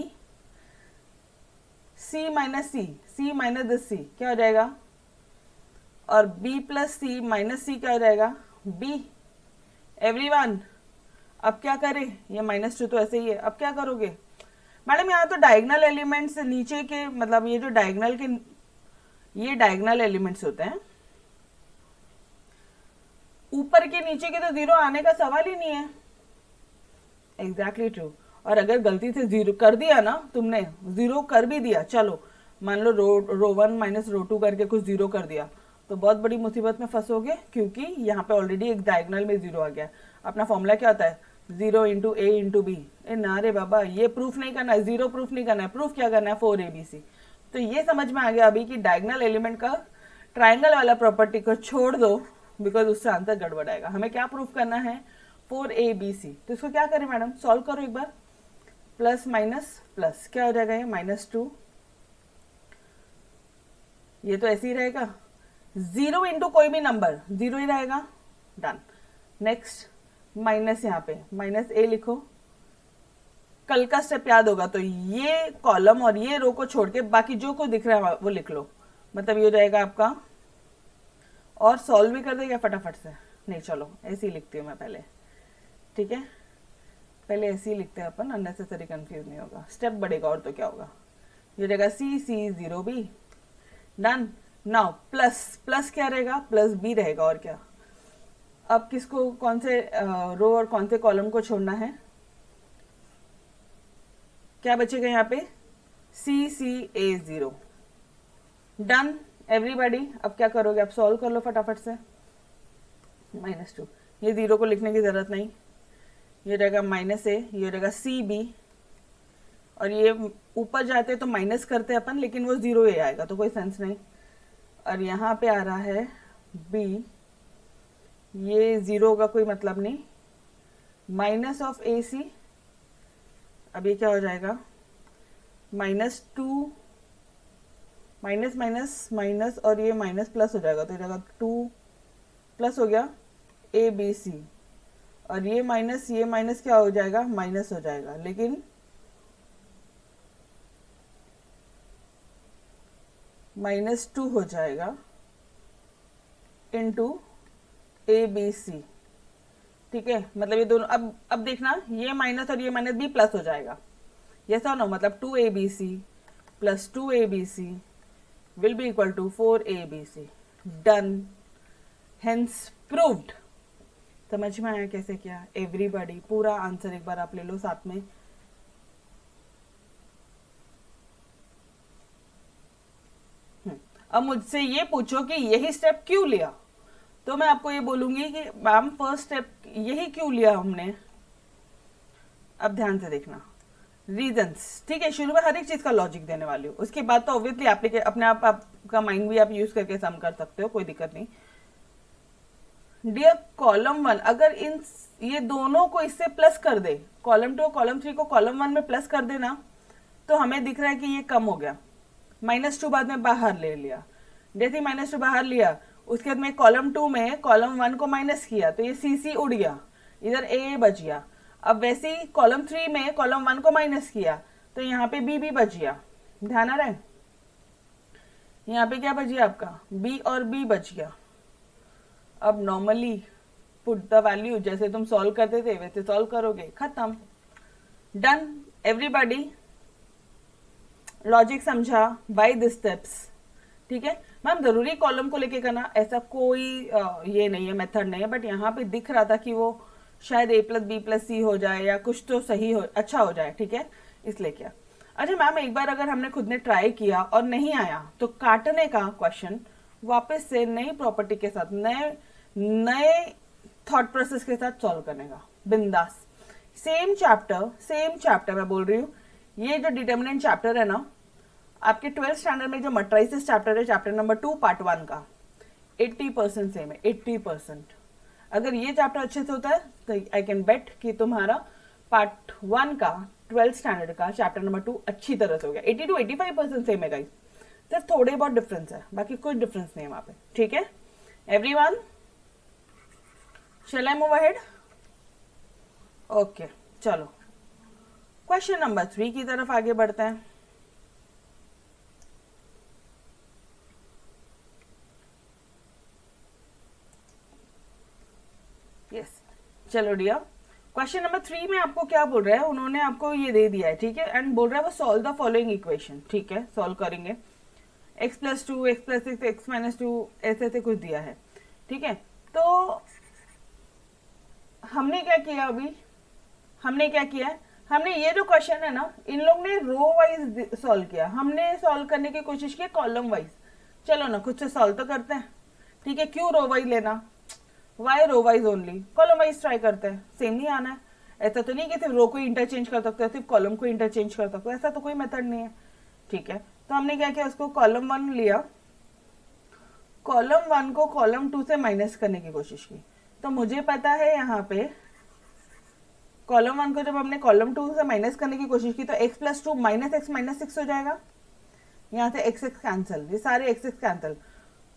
c minus c minus this c क्या हो जाएगा, और b plus c minus c क्या हो जाएगा, b। एवरीवन अब क्या करें, ये -2 तो ऐसे ही है, अब क्या करोगे मैडम, यहाँ तो डायगनल एलिमेंट्स नीचे के, मतलब ये जो डायगनल के, ये डायगनल एलिमेंट्स होते हैं, ऊपर के नीचे के तो 0 आने का सवाल ही नहीं है। Exactly true. और अगर गलती से 0 कर दिया ना तुमने, 0 कर भी दिया, चलो मान लो रो 1 माइनस रो 2 करके कुछ 0 कर दिया, तो बहुत बड़ी मुसीबत में फंसोगे, क्योंकि यहाँ पे ऑलरेडी एक डायगनल में 0 आ गया। अपना फॉर्मूला क्या होता है, 0 इंटू ए इंटू बी। ना रे बाबा, ये प्रूफ नहीं करना है, 0 प्रूफ नहीं करना है, प्रूफ क्या करना है, 4abc। तो ये समझ में आ गया अभी कि डायगनल एलिमेंट का ट्राइंगल वाला प्रॉपर्टी को छोड़ दो, बिकॉज उससे आंसर गड़बड़ आएगा। हमें क्या प्रूफ करना है, 4abc। तो इसको क्या करें मैडम, सॉल्व करो एक बार, प्लस माइनस प्लस क्या हो जाएगा, ये -2, ये तो ऐसे ही रहेगा, 0 इंटू कोई भी नंबर 0 ही रहेगा, डन। नेक्स्ट माइनस, यहाँ पे माइनस ए लिखो, कल का स्टेप याद होगा तो ये कॉलम और ये रो को छोड़ के बाकी जो कुछ दिख रहा है वो लिख लो, मतलब ये हो जाएगा आपका। और सॉल्व भी कर देगा फटाफट से, नहीं चलो ऐसे ही लिखती हूँ मैं पहले, ठीक है, पहले ऐसे ही लिखते हैं अपन, अननेसेसरी कंफ्यूज नहीं होगा। स्टेप बढ़ेगा और तो क्या होगा, ये रहेगा C0B। Done. Now plus, plus क्या रहेगा, प्लस B रहेगा और क्या। अब किसको, कौन से रो और कौन से कॉलम को छोड़ना है, क्या बचेगा यहाँ पे, CA0। Done everybody. अब क्या करोगे, अब सॉल्व कर लो फटाफट से। -2, ये 0 को लिखने की जरूरत नहीं, ये रहेगा -A, ये रहेगा CB, और ये ऊपर जाते तो माइनस करते अपन, लेकिन वो 0 ही आएगा तो कोई सेंस नहीं। और यहाँ पे आ रहा है B, ये 0 का कोई मतलब नहीं, -AC। अब ये क्या हो जाएगा, -2, माइनस माइनस माइनस, और ये माइनस प्लस हो जाएगा तो ये जाएगा 2 प्लस हो गया ABC, और ये माइनस क्या हो जाएगा, माइनस हो जाएगा, लेकिन -2 हो जाएगा इंटू ABC। ठीक है, मतलब ये दोनों, अब देखना, ये माइनस और ये माइनस भी प्लस हो जाएगा, ये ऐसा ना, मतलब 2ABC plus 2ABC will be equal to 4ABC। Done, hence proved. समझ में आया कैसे किया एवरीबॉडी? पूरा आंसर एक बार आप ले लो साथ में। अब मुझसे ये पूछो कि यही स्टेप क्यों लिया, तो मैं आपको ये बोलूंगी कि मैम फर्स्ट स्टेप यही क्यों लिया हमने। अब ध्यान से देखना रीजंस, ठीक है, शुरू में हर एक चीज का लॉजिक देने वाली हूँ, उसके बाद तो ऑब्वियसली अपने आप आपका माइंड भी आप यूज करके सम कर सकते हो, कोई दिक्कत नहीं। डियर कॉलम 1, अगर इन ये दोनों को इससे प्लस कर दे, कॉलम 2 कॉलम 3 को कॉलम 1 में प्लस कर देना, तो हमें दिख रहा है कि ये कम हो गया। -2 बाद में बाहर ले लिया, जैसे -2 बाहर लिया, उसके बाद में कॉलम 2 में कॉलम 1 को माइनस किया तो ये CC उड़ गया, इधर A बच गया। अब वैसे ही कॉलम 3 में कॉलम 1 को माइनस किया तो यहाँ पे B भी बच गया। ध्यान आ रहा है, यहाँ पे क्या बच गया आपका, B और B बच गया। अब नॉर्मली पुट द वैल्यू, जैसे तुम सॉल्व करते थे वैसे सॉल्व करोगे, खत्म। डन एवरीबॉडी, लॉजिक समझा बाय द स्टेप्स। ठीक है मैम, जरूरी कॉलम को लेके करना ऐसा कोई ये नहीं है, मेथड नहीं है, बट यहाँ पे दिख रहा था कि वो शायद A+B+C हो जाए या कुछ तो सही हो, अच्छा हो जाए, ठीक है, इसलिए क्या। अच्छा मैम, एक बार अगर हमने खुद ने ट्राई किया और नहीं आया तो काटने का क्वेश्चन वापस से नई प्रॉपर्टी के साथ, नए थॉट प्रोसेस के साथ सॉल्व करने का, बिंदास। सेम चैप्टर मैं बोल रही हूँ, ये जो डिटर्मिनेंट चैप्टर है ना, आपके 12th स्टैंडर्ड में जो मैट्रिसेस चैप्टर है, चैप्टर नंबर 2 पार्ट 1 का 80% सेम है, 80%। अगर ये चैप्टर अच्छे से होता है तो आई कैन बेट कि तुम्हारा पार्ट 1 का 12th स्टैंडर्ड का चैप्टर नंबर 2 अच्छी तरह से हो गया। 80 to 85% सेम है गाइस, सिर्फ थोड़े बहुत डिफरेंस है, बाकी कोई डिफरेंस नहीं है वहां पे। ठीक है everyone, shall I move ahead? Okay चलो क्वेश्चन नंबर 3 की तरफ आगे बढ़ते हैं। यस चलो डियर, क्वेश्चन नंबर 3 में आपको क्या बोल रहा है, उन्होंने आपको ये दे दिया है, ठीक है, एंड बोल रहा है वो सॉल्व द फॉलोइंग इक्वेशन। ठीक है, सॉल्व करेंगे, x+2 x+6 x-2 ऐसे ऐसे कुछ दिया है। ठीक है, तो हमने क्या किया, अभी हमने क्या किया है, हमने ये जो क्वेश्चन है ना, इन लोग ने रो वाइज सॉल्व किया, हमने सॉल्व करने की कोशिश की कॉलम वाइज। चलो ना खुद से सॉल्व तो करते हैं। ठीक है, क्यों रो वाइज लेना, why row wise only, column wise try करते हैं, सेम नहीं आना है। ऐसा तो नहीं कि सिर्फ रो को इंटरचेंज कर सकते हो, सिर्फ कॉलम को इंटरचेंज कर सकते हो, ऐसा तो कोई मेथड नहीं है। ठीक है, तो हमने क्या किया, उसको कॉलम 1 लिया, कॉलम 1 को कॉलम 2 से माइनस करने की कोशिश की। तो मुझे पता है यहाँ पे कॉलम 1 को जब हमने कॉलम 2 से माइनस करने की कोशिश की तो x+2 -x-6 हो जाएगा, यहाँ से x कैंसिल, ये सारे x कैंसिल,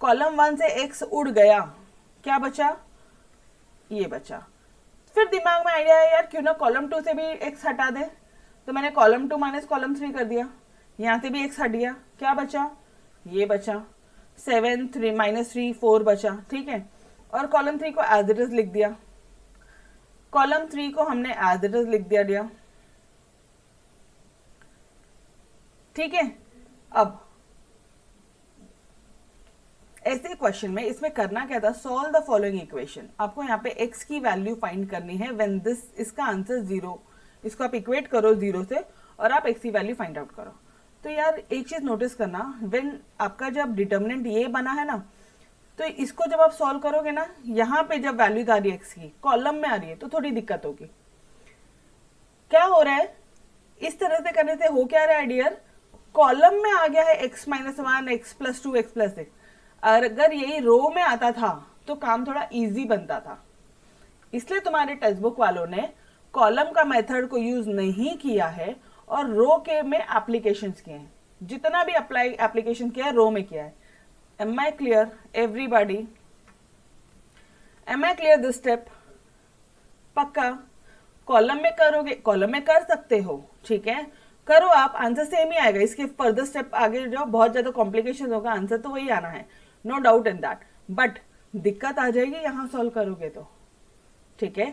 कॉलम 1 से x उड़ गया, क्या बचा, ये बचा। फिर दिमाग में आइडिया है यार क्यों ना कॉलम 2 से भी x हटा दे, तो मैंने कॉलम 2 माइनस कॉलम 3 कर दिया, यहाँ से भी x हट गया, क्या बचा, ये बचा, 7 3 -3 4 बचा। ठीक है, और कॉलम 3 को एज इट इज लिख दिया, कॉलम 3 को हमने एज इट इज लिख दिया। ठीक है, अब ऐसे क्वेश्चन में इसमें करना क्या था, सॉल्व द फॉलोइंग इक्वेशन। आपको यहाँ पे x की वैल्यू फाइंड करनी है व्हेन दिस, इसका आंसर 0, इसको आप इक्वेट करो 0 से और आप x की वैल्यू फाइंड आउट करो। तो यार एक चीज नोटिस करना, व्हेन आपका जब डिटर्मिनेंट ये बना है ना, तो इसको जब आप सॉल्व करोगे ना, यहाँ पे जब वैल्यू आ रही है x की, कॉलम में आ रही है, तो थोड़ी दिक्कत होगी। क्या हो रहा है, इस तरह से करने से हो क्या रहा है डियर, कॉलम में आ गया है x माइनस 1, x+2, x+6। अगर यही रो में आता था तो काम थोड़ा इजी बनता था, इसलिए तुम्हारे टेक्स्ट बुक वालों ने कॉलम का मेथड को यूज नहीं किया है और रो के में एप्लीकेशंस किए हैं। जितना भी अप्लाई एप्लीकेशन किया है रो में किया है। Am I clear everybody? Am I clear this step? पक्का? कॉलम में करोगे, कॉलम में कर सकते हो, ठीक है, करो आप, आंसर सेम ही आएगा। इसके फर्दर स्टेप आगे जाओ, बहुत ज्यादा कॉम्प्लिकेशन होगा, आंसर तो वही आना है, no doubt in that, but दिक्कत आ जाएगी यहां सॉल्व करोगे तो। ठीक है,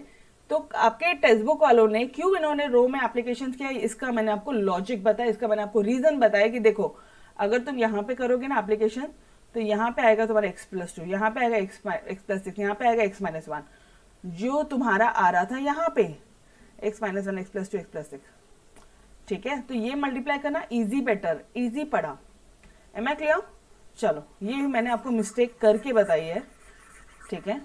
तो आपके टेक्स्ट बुक वालों ने क्यों इन्होंने रो में एप्लीकेशन किया, इसका मैंने आपको लॉजिक बताया, इसका मैंने आपको रीजन बताया कि देखो अगर तुम यहाँ पे करोगे ना एप्लीकेशन, तो यहाँ पे आएगा तुम्हारा x+2, यहाँ पे आएगा x+6, यहाँ पे आएगा x-1, जो तुम्हारा आ रहा था यहाँ पे x-1, x+2, x+6। ठीक है, तो ये मल्टीप्लाई करना इजी, बेटर, इजी पड़ा। Am I clear? चलो, ये मैंने आपको मिस्टेक करके बताई है, ठीक है,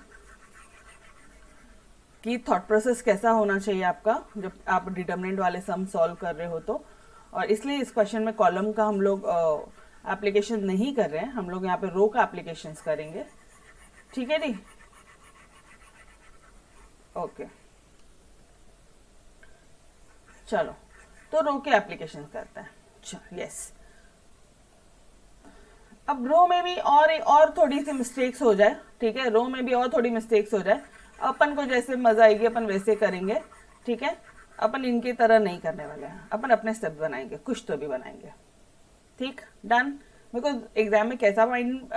कि थॉट प्रोसेस कैसा होना चाहिए आपका जब आप डिटर्मिनेंट वाले सम सॉल्व कर रहे हो तो। और इसलिए इस क्वेश्चन में कॉलम का हम लोग एप्लीकेशन नहीं कर रहे हैं, हम लोग यहाँ पे रो का एप्लीकेशन करेंगे। ठीक है जी, ओके, चलो तो रो के एप्लीकेशन करते हैं। चलो, यस, अब रो में भी और थोड़ी सी मिस्टेक्स हो जाए, ठीक है, रो में भी और थोड़ी मिस्टेक्स हो जाए, अपन को जैसे मजा आएगी अपन वैसे करेंगे। ठीक है, अपन इनकी तरह नहीं करने वाले हैं, अपन अपने स्टेप बनाएंगे, कुछ तो भी बनाएंगे। ठीक, डन। बिकॉज एग्जाम में कैसा माइंड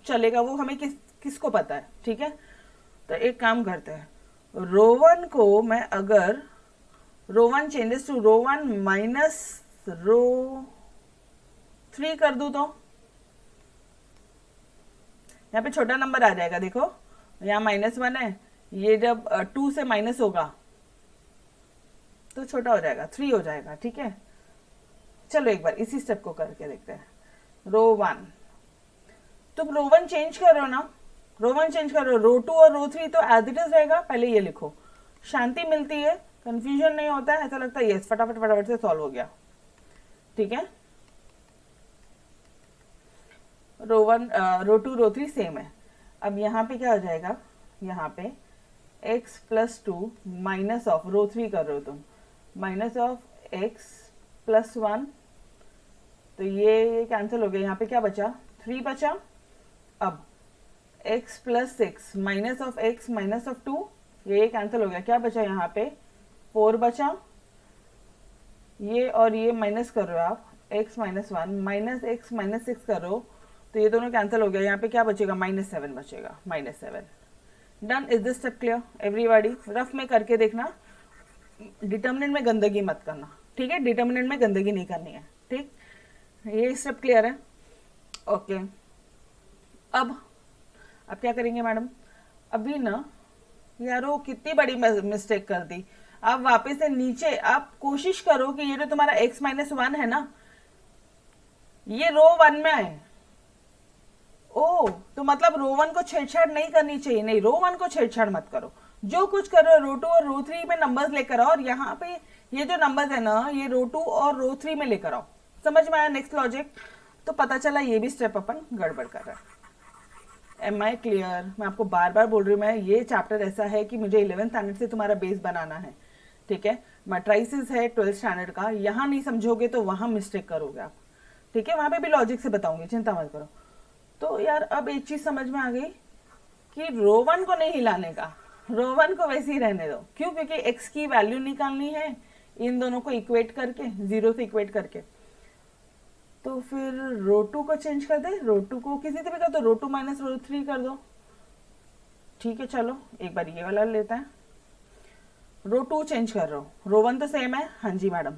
चलेगा वो हमें किसको पता है। ठीक है, तो एक काम करते हैं, रो 1 को मैं अगर row 1 changes to row 1 minus row 3 कर दूं तो यहाँ पे छोटा नंबर आ जाएगा। देखो यहाँ -1 है, ये जब 2 से माइनस होगा तो छोटा हो जाएगा, 3 हो जाएगा। ठीक है, चलो एक बार इसी स्टेप को करके देखते हैं। रो 1, तुम रो 1 चेंज कर रहे हो ना, रो 1 चेंज कर रहे हो, रो 2 और रो 3 तो एज इट इज रहेगा। पहले ये लिखो, शांति मिलती है, कंफ्यूजन नहीं होता है, ऐसा लगता है यस फटाफट फटाफट से सॉल्व हो गया। ठीक है, रो 1 रो 2 रो 3 सेम है। अब यहाँ पे क्या हो जाएगा, यहाँ पे x+2 माइनस ऑफ रो 3 कर रहे हो तुम, माइनस ऑफ x+1, तो ये कैंसिल हो गया। यहाँ पे क्या बचा, 3 बचा। अब x+6 minus of x minus of 2, ये कैंसिल हो गया। क्या बचा यहाँ पे, 4 बचा। ये और ये माइनस कर रहे हो आप, x-1 माइनस x -6 करो तो ये दोनों कैंसिल हो गया। यहाँ पे क्या बचेगा, -7 बचेगा, -7। Done. Is this step clear everybody? Rough में करके देखना, डिटर्मिनेंट में गंदगी मत करना। ठीक है, डिटर्मिनेंट में गंदगी नहीं करनी है। ठीक, ये स्टेप क्लियर है? ओके, अब क्या करेंगे मैडम, अभी ना यारो कितनी बड़ी मिस्टेक कर दी। आप वापस से नीचे आप कोशिश करो कि ये जो तुम्हारा x-1 है ना, ये रो 1 में है। ओ, तो मतलब रो 1 को छेड़छाड़ नहीं करनी चाहिए। नहीं, रो 1 को छेड़छाड़ मत करो, जो कुछ कर रहे हो रो 2 और रो 3 में नंबर्स लेकर आओ, और यहाँ पे ये जो नंबर्स है ना, ये रो 2 और रो 3 में लेकर आओ। समझ में आया नेक्स्ट लॉजिक? तो पता चला ये भी स्टेप अपन गड़बड़ कर रहा है। Am I clear? मैं आपको बार बार बोल रही हूँ, मैं ये चैप्टर ऐसा है कि मुझे 11th स्टैंडर्ड से तुम्हारा बेस बनाना है। ठीक है, मैट्राइसिस है 12th स्टैंडर्ड का, यहाँ नहीं समझोगे तो वहां मिस्टेक करोगे आप। ठीक है, वहां पे भी लॉजिक से बताऊंगी, चिंता मत करो। तो यार अब एक चीज समझ में आ गई कि रो 1 को नहीं हिलाने का, रो 1 को वैसे ही रहने दो। क्यों? क्योंकि x की वैल्यू निकालनी है इन दोनों को इक्वेट करके, 0 से इक्वेट करके। तो फिर रो 2 को चेंज कर दे, रो 2 को किसी से भी कर दो, रो 2 माइनस रो 3 कर दो। ठीक है, चलो एक बार ये वाला लेते हैं। रो 2 चेंज कर रहा हूँ, रो 1 तो सेम है, हाँ जी मैडम,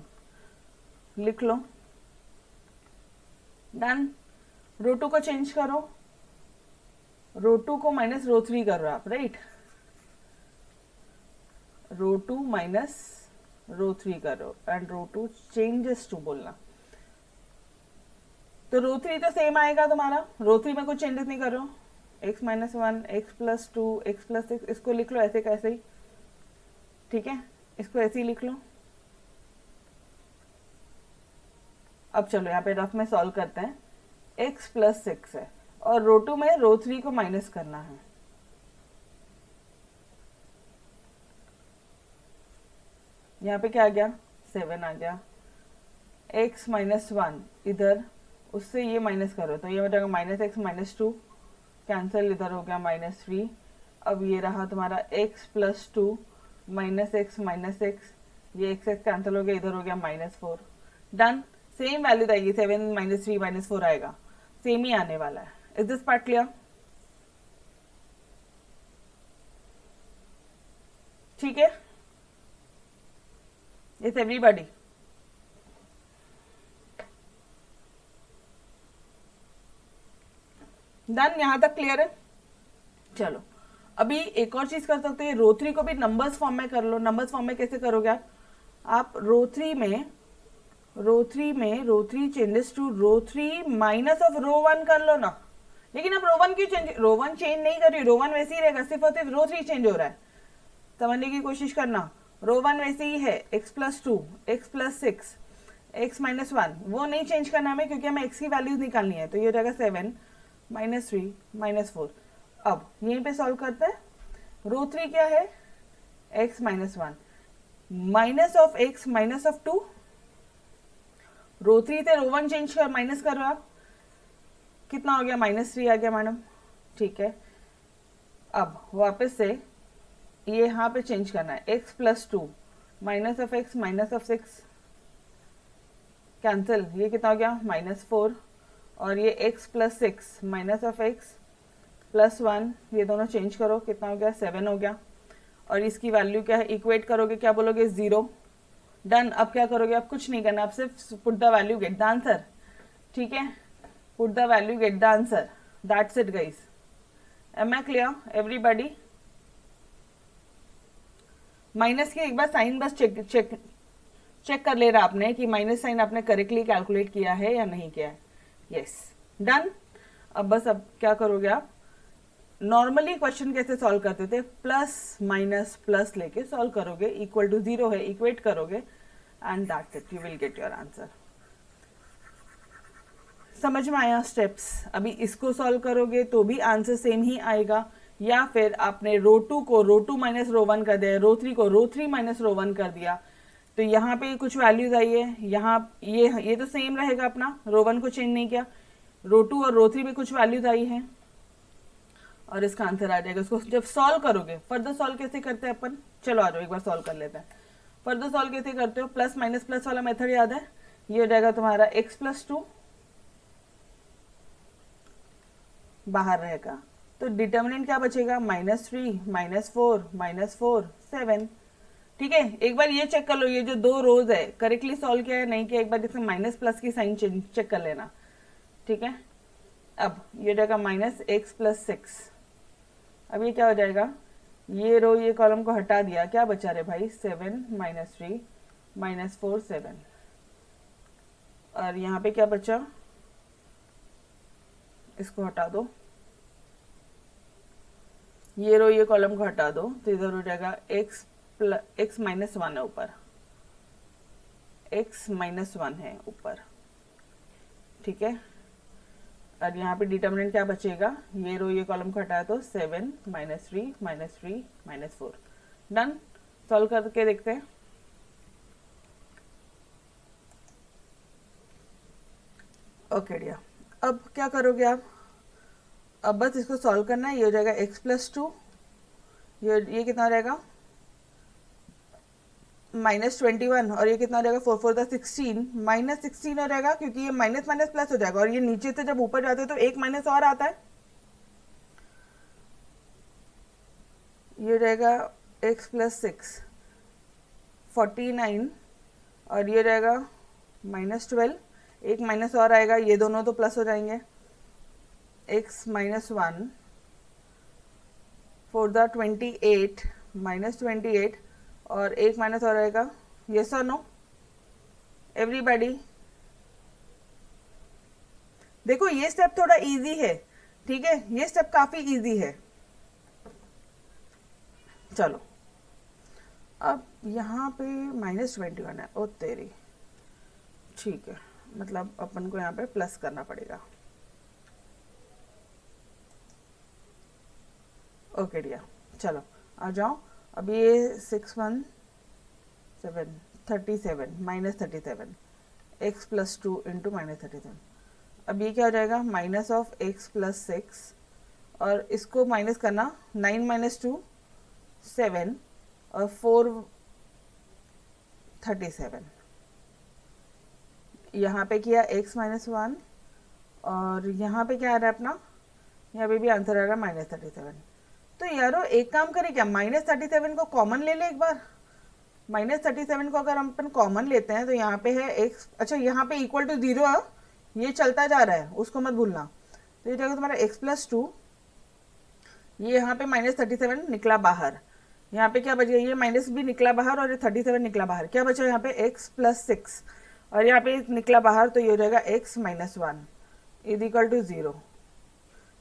लिख लो, डन। रो 2 को चेंज करो, रो 2 को माइनस रो 3 करो आप, राइट, रो 2 माइनस रो 3 करो एंड रो 2 चेंजेस टू बोलना। तो रो 3 तो सेम आएगा तुम्हारा, रो 3 में कुछ चेंजेस नहीं करो, x minus 1, x plus 2, x plus 6, इसको लिख लो ऐसे कैसे ही, ठीक है, इसको ऐसे ही लिख लो। अब चलो यहाँ पे रफ में सॉल्व करते हैं, x प्लस 6 है और रो 2 में रो 3 को माइनस करना है। यहाँ पे क्या आ गया, 7 आ गया, x माइनस 1 इधर, उससे ये माइनस करो तो ये बचेगा माइनस एक्स माइनस 2, कैंसिल, इधर हो गया माइनस 3। अब ये रहा तुम्हारा x plus 2 minus x minus x, ये x x कैंसिल हो गया, इधर हो गया माइनस 4, डन। सेम वैल्यू आएगी, 7 माइनस 3 माइनस 4 आएगा, सेम ही आने वाला है। Is this part clear? ठीक है, इट्स एवरीबॉडी। डन, यहां तक क्लियर है? चलो अभी एक और चीज कर सकते हैं, रो 3 को भी नंबर्स फॉर्म में कर लो। नंबर्स फॉर्म में कैसे करोगे आप रो 3 में row 3 changes to row 3 minus of row 1 कर लो ना। लेकिन अब रो 1 क्यों चेंज, रो 1 चेंज नहीं कर रही, रो 1 वैसे ही रहेगा, सिर्फ और सिर्फ रो 3 चेंज हो रहा है। समझने की कोशिश करना, रो 1 वैसे ही है, x plus 2, x plus 6, x minus 1, वो नहीं चेंज करना हमें क्योंकि हमें x की वैल्यूज निकालनी है। तो ये हो जाएगा 7 माइनस 3 माइनस 4। अब यहीं पे सॉल्व करते हैं, रो 3 क्या है, x minus 1 minus of x minus of 2, रो 3 से रो 1 चेंज कर माइनस करो आप, कितना हो गया, माइनस 3 आ गया मैडम, ठीक है। अब वापस से ये यहाँ पे चेंज करना है, x plus 2 minus of x minus of 6, cancel, ये कितना हो गया, माइनस 4, और ये x plus 6 minus of x plus 1, ये दोनों चेंज करो, कितना हो गया, 7 हो गया। और इसकी वैल्यू क्या है, इक्वेट करोगे, क्या बोलोगे, 0, डन। अब क्या करोगे, आप कुछ नहीं करना, आप सिर्फ put the value get the answer, ठीक है, put the value get the answer, that's it guys. Am I clear everybody? Minus की एक बार साइन बस चेक कर ले रहा आपने कि माइनस साइन आपने करेक्टली कैलकुलेट किया है या नहीं किया है, यस, डन। अब बस अब क्या करोगे आप, नॉर्मली क्वेश्चन कैसे सॉल्व करते थे, प्लस माइनस प्लस लेके सॉल्व करोगे, इक्वल टू 0 है, इक्वेट करोगे and that's it, you will get your answer. समझ में आया स्टेप्स? अभी इसको सॉल्व करोगे तो भी आंसर सेम ही आएगा, या फिर आपने रो 2 को रो 2 माइनस रो 1 कर दिया, रो 3 को रो 3 माइनस रो 1 कर दिया, तो यहाँ पे कुछ वैल्यूज आई है, यहाँ ये तो सेम रहेगा अपना, रो 1 को चेंज नहीं किया, रो 2 और रो 3 में कुछ वैल्यूज आई है और इसका आंसर आ जाएगा। इसको जब सॉल्व करोगे, फर्दर सॉल्व कैसे करते हैं अपन, चलो आ जाओ एक बार सॉल्व कर लेते हैं। फर्दर सॉल्व कैसे करते हो, प्लस माइनस प्लस वाला मेथड याद है, ये हो जाएगा तुम्हारा x प्लस 2, बाहर रहेगा तो डिटर्मिनेंट क्या बचेगा, -3 -4 -4 7, ठीक है। एक बार ये चेक कर लो, ये जो दो रोज है करेक्टली सॉल्व किया है नहीं किया, एक बार इसमें माइनस प्लस की साइन चेक कर लेना, ठीक है। अब ये जाएगा -x प्लस 6, अब ये क्या हो जाएगा, ये रो ये कॉलम को हटा दिया, क्या बचा रे भाई, 7 -3 -4 7, और यहाँ पे क्या बचा, इसको हटा दो, ये रो ये कॉलम को हटा दो, तो इधर हो जाएगा x माइनस 1 है ऊपर, x माइनस 1 है ऊपर, ठीक है। और यहाँ पे डिटर्मिनेंट क्या बचेगा, ये रो ये कॉलम को हटाया तो 7 -3 -3 -4, डन। सॉल्व करके देखते हैं, ओके डियर। अब क्या करोगे आप, अब बस इसको सॉल्व करना है, ये हो जाएगा x प्लस 2, ये कितना हो जाएगा, -21, और ये कितना हो जाएगा, 4 4 16, -16 हो जाएगा क्योंकि ये माइनस माइनस प्लस हो जाएगा, और ये नीचे से जब ऊपर जाते हैं तो एक माइनस और आता है, ये हो जाएगा x प्लस 6, 49 और ये रहेगा -12, एक माइनस और आएगा, ये दोनों तो प्लस हो जाएंगे, x -1 फॉर द 28 -28 और एक माइनस और आएगा, यस और नो एवरीबॉडी। देखो ये स्टेप थोड़ा इजी है, ठीक है, ये स्टेप काफी इजी है। चलो अब यहाँ पे -21 है, ओ तेरी, ठीक है, मतलब अपन को यहाँ पे प्लस करना पड़ेगा। ओके डिया, चलो आ जाओ। अब ये 6 1 7 37 -37 x + 2 × -37। अब ये क्या हो जाएगा, माइनस ऑफ x + 6 और इसको माइनस करना, 9 - 2 7 और 4 37। यहाँ पे किया x -1 और यहाँ पे क्या आ रहा है अपना, यहाँ पे भी आंसर आ रहा है -37। तो यारो एक काम करें क्या, -37 को कॉमन ले ले एक बार। -37 को अगर हम अपन कॉमन लेते हैं तो यहाँ पे है x, अच्छा यहाँ पे इक्वल टू 0, ये चलता जा रहा है, उसको मत भूलना। तो ये जाएगा तुम्हारा x + 2, ये यहाँ पे -37 निकला बाहर, यहाँ पे क्या बच गया, ये माइनस भी निकला बाहर और ये 37 निकला बाहर, क्या बचा यहाँ पे x + 6 और यहाँ पे निकला बाहर, तो ये हो जाएगा x -1 = 0।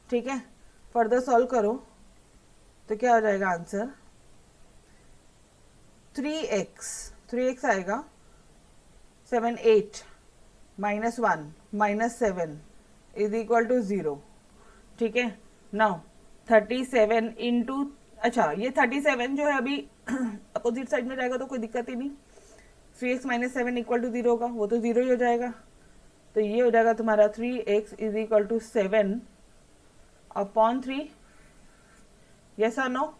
ठीक है, फर्दर सॉल्व करो तो क्या हो जाएगा आंसर, 3x आएगा, 7 8 -1 -7 = 0। ठीक है, नाउ 37 इंटू, अच्छा ये 37 जो है अभी अपोजिट साइड में जाएगा तो कोई दिक्कत ही नहीं, 3x - 7 = 0 होगा, वो तो 0 ही हो जाएगा। तो ये हो जाएगा तुम्हारा 3x = 7/3। यस और नो।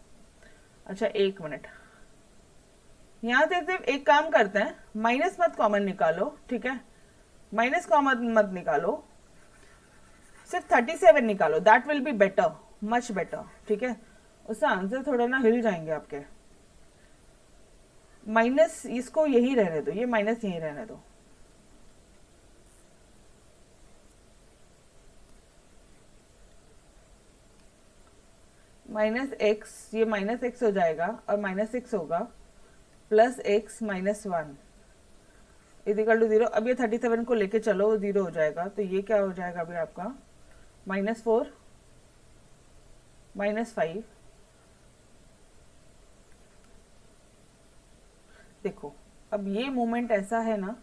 अच्छा एक मिनट, यहाँ से सिर्फ एक काम करते हैं, माइनस मत कॉमन निकालो, ठीक है, माइनस कॉमन मत निकालो, सिर्फ 37 निकालो, that will be better, much better. ठीक है, उससे आंसर थोड़ा ना हिल जाएंगे आपके। माइनस इसको यही रहने दो, ये माइनस यही रहने दो। -x, ये -x हो जाएगा और -6 होगा, प्लस x -1 = 0। अब ये 37 को लेके चलो, 0 हो जाएगा, तो ये क्या हो जाएगा अभी आपका, -4 -5। देखो अब ये मोमेंट ऐसा है ना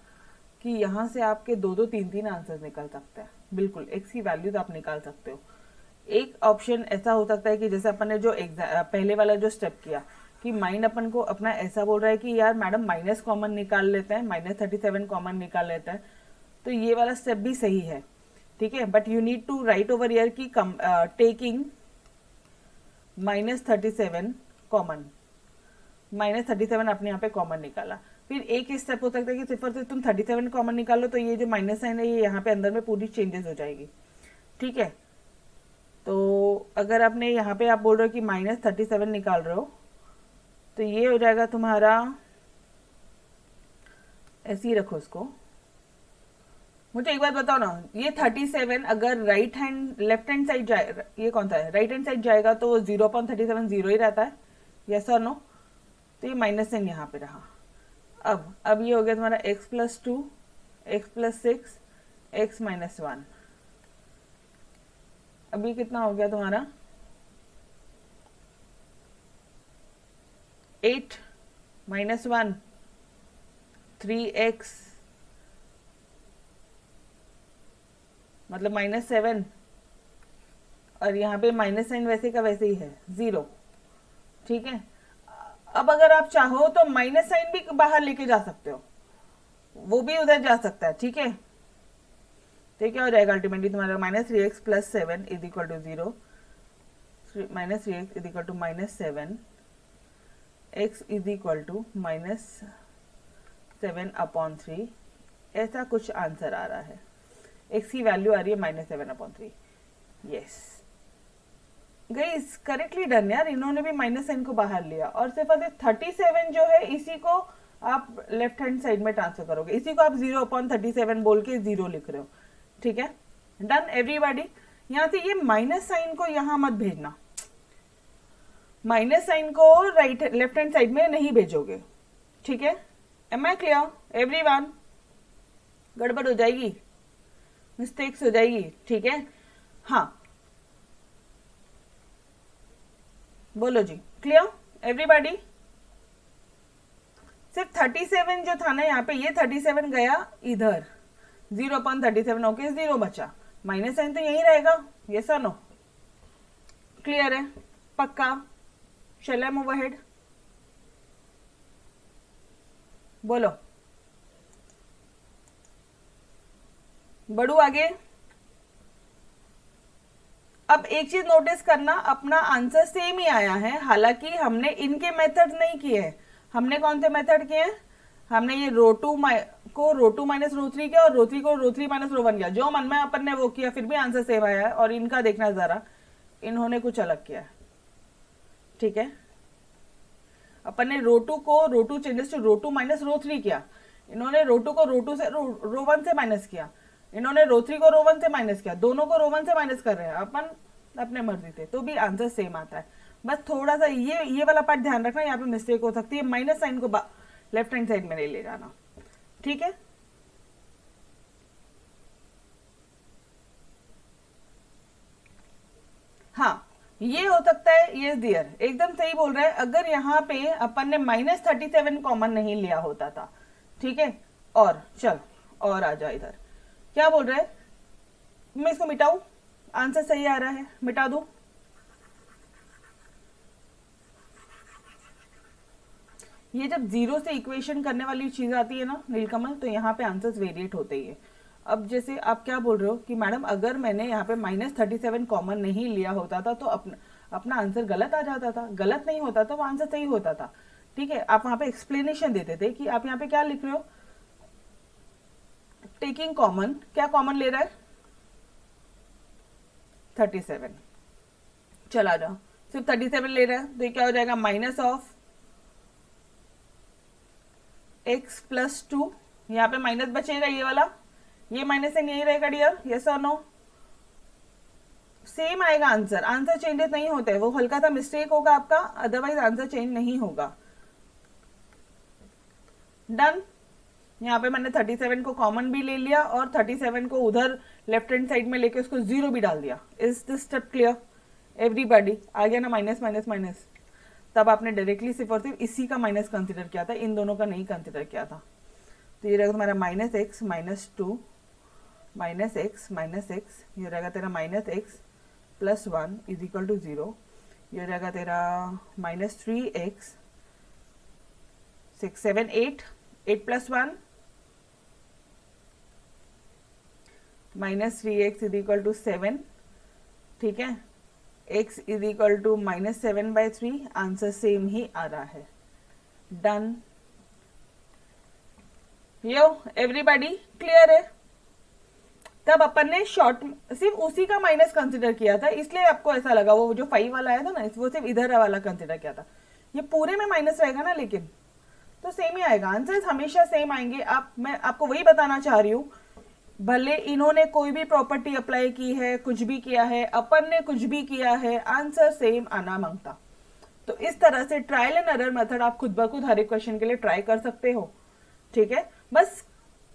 कि यहाँ से आपके 2 3 आंसर निकल सकते हैं, बिल्कुल x की वैल्यूज आप निकाल सकते हो। एक ऑप्शन ऐसा हो सकता है कि जैसे अपन ने जो पहले वाला जो स्टेप किया कि माइंड अपन को अपना ऐसा बोल रहा है कि यार मैडम माइनस कॉमन निकाल लेते हैं, -37 कॉमन निकाल लेते हैं, तो ये वाला स्टेप भी सही है। ठीक है, but you need to write over here की टेकिंग -37 कॉमन, -37 आपने यहाँ पे कॉमन निकाला। फिर एक स्टेप हो सकता है कि सिर्फ और सिर्फ तुम 37 कॉमन निकालो, तो ये जो माइनस साइन है ये यहाँ पे अंदर में पूरी चेंजेस हो जाएगी। ठीक है, तो अगर आपने यहाँ पे आप बोल रहे हो कि -37 निकाल रहे हो, तो ये हो जाएगा तुम्हारा, ऐसे ही रखो इसको। मुझे एक बात बताओ ना, ये 37 अगर लेफ्ट हैंड साइड जाए, ये कौन सा है, राइट हैंड साइड जाएगा तो 0/37 0 ही रहता है, यस और नो। तो ये माइनस साइन यहाँ पे रहा। अब ये हो गया तुम्हारा x + 2 x + 6 x -1। अभी कितना हो गया तुम्हारा, 8 -1 3x मतलब -7 और यहाँ पे माइनस साइन वैसे का वैसे ही है, 0। ठीक है, अब अगर आप चाहो तो माइनस साइन भी बाहर लेके जा सकते हो, वो भी उधर जा सकता है। ठीक है, तो क्या हो जाएगा अल्टीमेटली तुम्हारा -3x + 7 = 0, -3x = -7, x = -7/3, ऐसा कुछ आंसर आ रहा है। x की वैल्यू आ रही है -7/3। यस गाइस, करेक्टली डन यार, इन्होंने भी माइनस साइन को बाहर लिया और सिर्फ 37 जो है इसी को आप लेफ्ट हैंड साइड में ट्रांसफर करोगे। इसी को आप 0/37 बोल के 0 लिख रहे हो, ठीक है। Done everybody. यहाँ से ये माइनस साइन को यहाँ मत भेजना, माइनस साइन को राइट लेफ्ट हैंड साइड में नहीं भेजोगे, ठीक है। Am I clear everyone? गड़बड़ हो जाएगी, मिस्टेक्स हो जाएगी, ठीक है। हाँ बोलो जी, क्लियर एवरीबॉडी? सिर्फ 37 जो था ना यहाँ पे, ये 37 गया इधर, 0/37 ओके, 0 बचा, माइनस साइन तो यही रहेगा, ये सर नो? क्लियर है पक्का? शैल आई मूव अहेड? बोलो, बढ़ू आगे। अब एक चीज नोटिस करना, अपना आंसर सेम ही आया है, हालांकि हमने इनके मेथड नहीं किए हैं। हमने कौन से मेथड किए हैं? हमने ये रो2 को रो2 माइनस रो3 किया और रो3 को रो3 माइनस रो1 किया, जो मन में अपन ने वो किया, फिर भी आंसर सेम आया है। और इनका देखना जरा, इन्होंने कुछ अलग किया है, ठीक है। अपन ने रो2 को रो2 चेंजेस टू रो2 माइनस रो3 किया, इन्होंने रो2 को रो2 से रो1 से माइनस किया, इन्होंने रो3 को रो1 से माइनस किया, दोनों को रो1 से माइनस कर रहे हैं, अपन अपने मर्जी थे, तो भी आंसर सेम आता है। बस थोड़ा सा ये वाला पार्ट ध्यान रखना, यहाँ पे मिस्टेक हो सकती है, माइनस साइन को लेफ्ट हैंड साइड में नहीं ले जाना, ठीक है। हाँ ये हो सकता है, ये डियर एकदम सही बोल रहा है। अगर यहाँ पे अपन ने -37 कॉमन नहीं लिया होता था, ठीक है। और चल और आ जा इधर, क्या बोल रहा है? मैं इसको मिटाऊं? आंसर सही आ रहा है, मिटा दूं? ये जब जीरो से इक्वेशन करने वाली चीज आती है ना नीलकमल, तो यहाँ पे आंसर्स वेरिएट होते ही है। अब जैसे आप क्या बोल रहे हो कि मैडम अगर मैंने यहाँ पे -37 कॉमन नहीं लिया होता था तो अपना आंसर गलत आ जाता था। गलत नहीं होता था, वो आंसर सही होता था, ठीक है। आप वहां पे एक्सप्लेनेशन देते थे कि आप यहाँ पे क्या लिख रहे हो, टेकिंग कॉमन, क्या कॉमन ले रहा है? 37, चला जाओ, सिर्फ 37 ले रहा है, तो ये क्या हो जाएगा? माइनस ऑफ x प्लस 2, यहाँ पे माइनस बचेगा ये वाला, ये माइनस साइन यही रहेगा डियर, यस और नो? सेम आएगा आंसर, आंसर चेंजेस नहीं होते, वो हल्का सा मिस्टेक होगा आपका, अदरवाइज आंसर चेंज नहीं होगा। डन। यहाँ पे मैंने 37 को कॉमन भी ले लिया और 37 को उधर लेफ्ट हैंड साइड में लेके उसको 0 भी डाल दिया। Is this step clear everybody? आ गया ना माइनस माइनस माइनस? तब आपने डायरेक्टली सिर्फ और सिर्फ इसी का माइनस कंसिडर किया था, इन दोनों का नहीं कंसिडर किया था। तो ये रहेगा तुम्हारा -x -2 -x -x, ये रहेगा तेरा -x plus 1 is equal to 0, ये रहेगा तेरा -3x 6 7 8 8 plus 1 -3x is equal to 7, ठीक है। x is equal to -7/3, answer same ही आ रहा है। डन। यो एवरीबॉडी क्लियर है? तब अपन ने शॉर्ट सिर्फ उसी का माइनस कंसिडर किया था, इसलिए आपको ऐसा लगा, वो जो 5 वाला आया था ना, वो सिर्फ इधर वाला कंसिडर किया था। ये पूरे में माइनस रहेगा ना, लेकिन तो सेम ही आएगा, आंसर हमेशा सेम आएंगे। मैं आपको वही बताना चाह रही हूँ, भले इन्होंने कोई भी प्रॉपर्टी अप्लाई की है, कुछ भी किया है, अपन ने कुछ भी किया है, आंसर सेम आना मांगता। तो इस तरह से ट्रायल एंड एरर मेथड आप खुद ब खुद हर एक क्वेश्चन के लिए ट्राई कर सकते हो, ठीक है। बस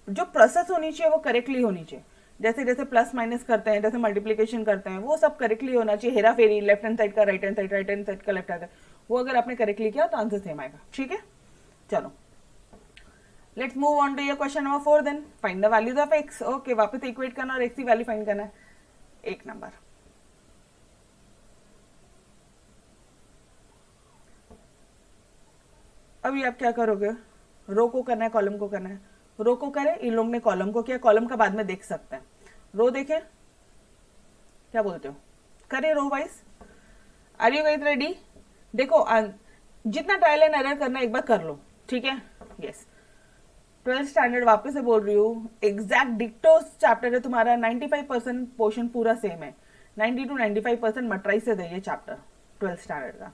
जो प्रोसेस होनी चाहिए वो करेक्टली होनी चाहिए, जैसे जैसे प्लस माइनस करते हैं, जैसे मल्टीप्लीकेशन करते हैं, वो सब करेक्टली होना चाहिए। हेरा फेरी, लेफ्ट हैंड साइड का right hand side, right hand side का लेफ्ट हैंड साइड, वो अगर आपने करेक्टली किया तो आंसर सेम आएगा, ठीक है। चलो let's move on to your question number 4 then. Find the values of x। Okay, वापस इक्वेट करना और x की वैल्यू फाइंड करना है। 1 नंबर, अभी आप क्या करोगे? रो को करना है, कॉलम को करना है? रो को करें, इन लोग ने कॉलम को किया, कॉलम का बाद में देख सकते हैं। रो देखें, क्या बोलते हो? करें row wise? Are you guys ready? देखो जितना ट्रायल एंड एरर करना एक बार कर लो, ठीक है। यस, 12th स्टैंडर्ड वापस से बोल रही हूँ, एग्जैक्ट डिक्टो चैप्टर है तुम्हारा, 95% पोर्शन पूरा सेम है, 90 to 95% मटराई से है ये चैप्टर 12th स्टैंडर्ड का,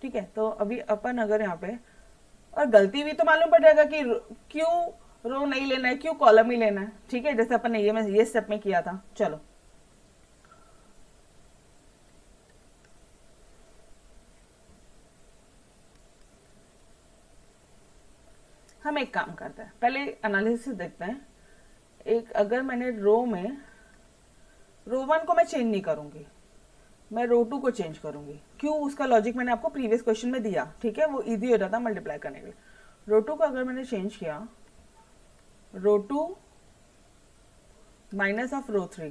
ठीक है। तो अभी अपन अगर यहाँ पे और गलती भी तो मालूम पड़ जाएगा कि क्यों रो नहीं लेना है, क्यों कॉलम ही लेना है। ठीक है, जैसे अपन ने ये स्टेप में किया था। चलो हम एक काम करते हैं, पहले एनालिसिस देखते हैं। एक अगर मैंने रो वन को मैं चेंज नहीं करूंगी, मैं रो टू को चेंज करूंगी। क्यों, उसका लॉजिक मैंने आपको प्रीवियस क्वेश्चन में दिया। ठीक है, वो इजी हो जाता मल्टीप्लाई करने के लिए। रो टू को अगर मैंने चेंज किया, row two minus of row three,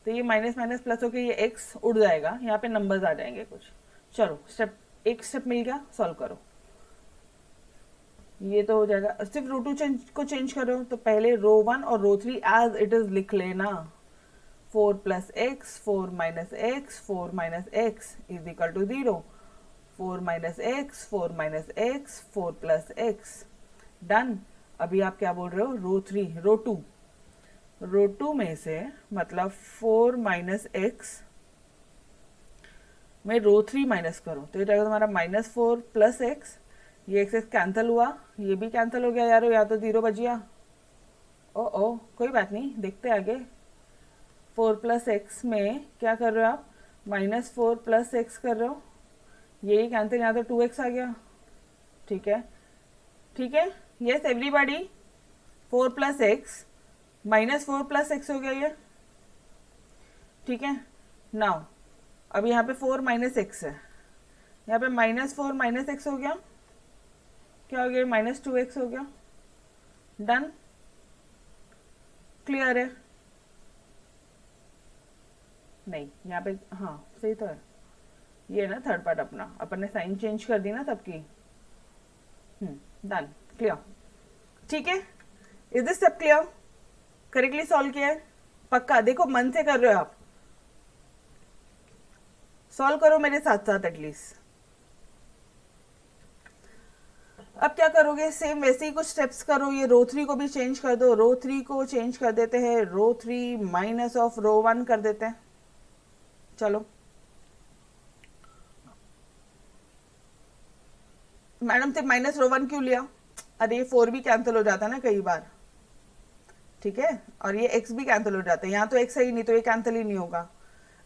तो ये माइनस माइनस प्लस होकर ये एक्स उड़ जाएगा, यहाँ पे नंबर्स आ जाएंगे कुछ। चलो एक स्टेप मिल गया, सॉल्व करो। ये तो हो जाएगा, सिर्फ रो टू को चेंज करो तो पहले रो वन और row three as it is लिख लेना। 4 plus x, 4 minus x, 4 minus x is equal to 0। 4 minus x, 4 minus x, 4 plus x, done. अभी आप क्या बोल रहे हो, रो टू में से मतलब 4 माइनस एक्स में रो थ्री माइनस करो तो ये जाएगा तुम्हारा -4 प्लस एक्स। ये एक्स एक्स कैंसिल हुआ, ये भी कैंसिल हो गया यार, या तो 0 बच गया। ओ कोई बात नहीं, देखते आगे। 4 प्लस एक्स में क्या कर रहे हो आप, -4 प्लस एक्स कर रहे हो, यही कैंसिल, यहाँ तो 2x आ गया। ठीक है, ठीक है, yes everybody. 4 plus x -4 plus x हो गया ये। ठीक है, नाउ अब यहाँ पे 4 माइनस एक्स है, यहाँ पे -4 माइनस एक्स हो गया, क्या हो गया, -2x हो गया। डन, क्लियर है? नहीं, यहाँ पे हाँ सही तो है, ये ना थर्ड पार्ट अपना अपन ने साइन चेंज कर दी ना सबकी। Done, clear. ठीक है, इज दिस सब क्लियर? करेक्टली सॉल्व किया है पक्का? देखो मन से कर रहे हो आप, सॉल्व करो मेरे साथ साथ एटलीस्ट। अब क्या करोगे, सेम वैसे ही कुछ स्टेप्स करो, ये रो थ्री को भी चेंज कर दो। रो थ्री को चेंज कर देते हैं, row three minus of row one कर देते हैं। चलो मैडम से माइनस रो वन क्यों लिया, अरे ये 4 भी कैंसिल हो जाता है ना कई बार। ठीक है, और ये x भी कैंसिल हो जाता है, यहाँ तो x है ही नहीं तो ये कैंसिल ही नहीं होगा।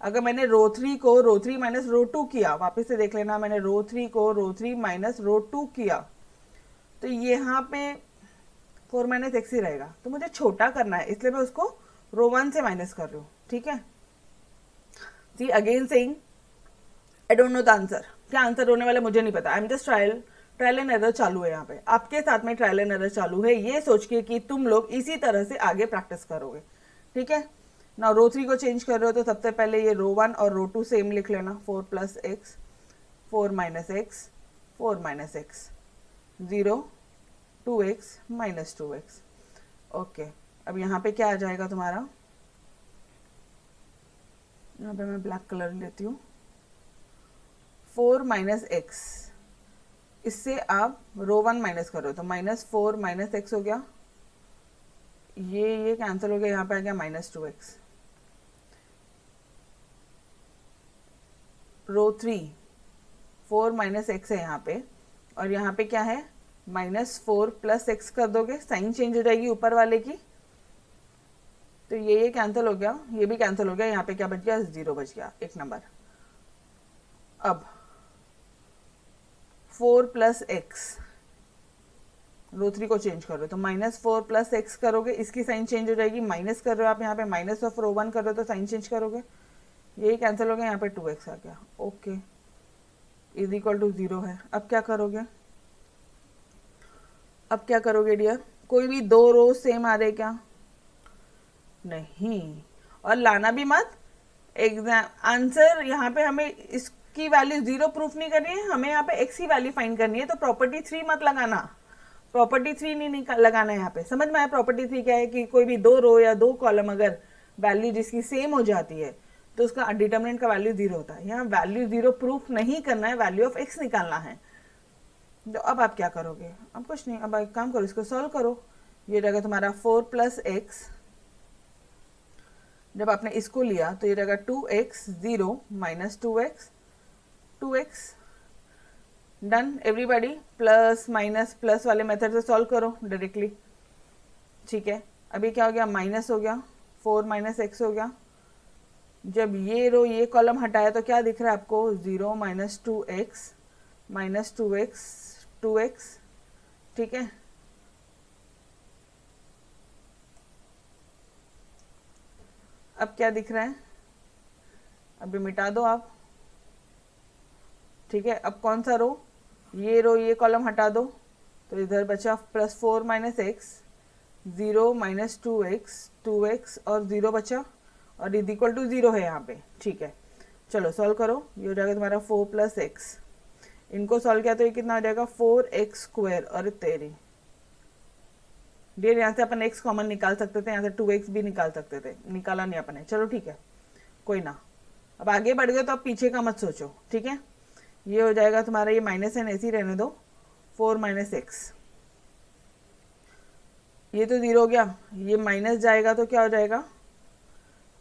अगर मैंने रो थ्री को row three minus row two किया, वापस से देख लेना, मैंने रो थ्री को row three minus row two किया तो यहाँ पे 4 माइनस एक्स ही रहेगा, तो मुझे छोटा करना है इसलिए मैं उसको रो वन से माइनस कर रही हूँ। ठीक है, see again saying I don't know the answer, क्या आंसर होने वाला मुझे नहीं पता। I am just trial and error चालू है यहाँ पे, आपके साथ में ट्रायल एंड एरर चालू है, ये सोच के कि तुम लोग इसी तरह से आगे प्रैक्टिस करोगे। ठीक है, ना रो थ्री को चेंज कर रहे हो तो सबसे पहले ये रो वन और रो टू सेम लिख लेना। 4 plus x, 4 minus x, 4 minus x, 0, 2x minus 2x। Okay, अब यहाँ पे क्या आ जाएगा तुम्हारा, यहाँ पे मैं ब्लैक कलर लेती हूँ। 4 माइनस एक्स, इससे आप रो वन माइनस करो तो -4 माइनस एक्स हो गया, ये कैंसिल हो गया, यहाँ पे आ गया -2x। Row three 4 minus x है यहाँ पे, और यहाँ पे क्या है, -4 प्लस एक्स कर दोगे, साइन चेंज हो जाएगी ऊपर वाले की, तो ये कैंसिल हो गया, ये भी कैंसिल हो गया, यहाँ पे क्या बच गया, 0 बच गया, एक नंबर। अब 4 प्लस एक्स, रो थ्री को चेंज करो तो -4 प्लस एक्स करोगे, इसकी साइन चेंज हो जाएगी, माइनस कर रहे हो आप यहाँ पे, माइनस ऑफ रो वन कर रहे हो तो साइन चेंज करोगे, यही कैंसिल हो गया, यहाँ पे 2x आ गया। ओके, इज इक्वल टू 0 है। अब क्या करोगे, अब क्या करोगे डियर, कोई भी दो रो सेम आ रहे क्या, नहीं, और लाना भी मत। एग्जाम आंसर यहाँ पे हमें इसकी वैल्यू 0 प्रूफ नहीं करनी है, हमें यहाँ पे x की वैल्यू फाइंड करनी है, तो प्रॉपर्टी 3 मत लगाना, प्रॉपर्टी 3 नहीं लगाना है यहाँ पे। समझ में आया प्रॉपर्टी 3 क्या है, कि कोई भी दो रो या दो कॉलम अगर वैल्यू जिसकी सेम हो जाती है तो उसका डिटर्मिनेंट का वैल्यू 0 होता है। यहाँ वैल्यू 0 प्रूफ नहीं करना है, वैल्यू ऑफ x निकालना है। तो अब आप क्या करोगे, अब कुछ नहीं, अब एक काम करो, इसको सॉल्व करो। ये रहेगा तुम्हारा 4 प्लस एक्स, जब आपने इसको लिया तो ये रहेगा 2x, 0 minus 2x, 2x done everybody, plus minus plus वाले मेथड से सॉल्व करो डायरेक्टली। ठीक है, अभी क्या हो गया, माइनस हो गया, 4 माइनस एक्स हो गया। जब ये रो ये कॉलम हटाया तो क्या दिख रहा है आपको, 0 minus 2x minus 2x 2x। ठीक है, अब क्या दिख रहा है, अभी मिटा दो आप। ठीक है, अब कौन सा रो, ये रो ये कॉलम हटा दो तो इधर बचा plus 4 minus x, 0 minus 2x 2x और 0 बचा और इज इक्वल टू 0 है यहाँ पे। ठीक है, चलो सॉल्व करो, ये हो जाएगा तुम्हारा 4 प्लस एक्स। इनको सॉल्व किया तो ये कितना हो जाएगा, 4x स्क्वायर। और तेरी डियर, यहाँ से अपन x कॉमन निकाल सकते थे, यहाँ से 2x भी निकाल सकते थे, निकाला नहीं अपन ने। चलो ठीक है, कोई ना, अब आगे बढ़ गए तो अब पीछे का मत सोचो। ठीक है, ये हो जाएगा तुम्हारा, ये माइनस एन ऐसे ही रहने दो, 4 माइनस एक्स, ये तो 0 हो गया, ये माइनस जाएगा तो क्या हो जाएगा,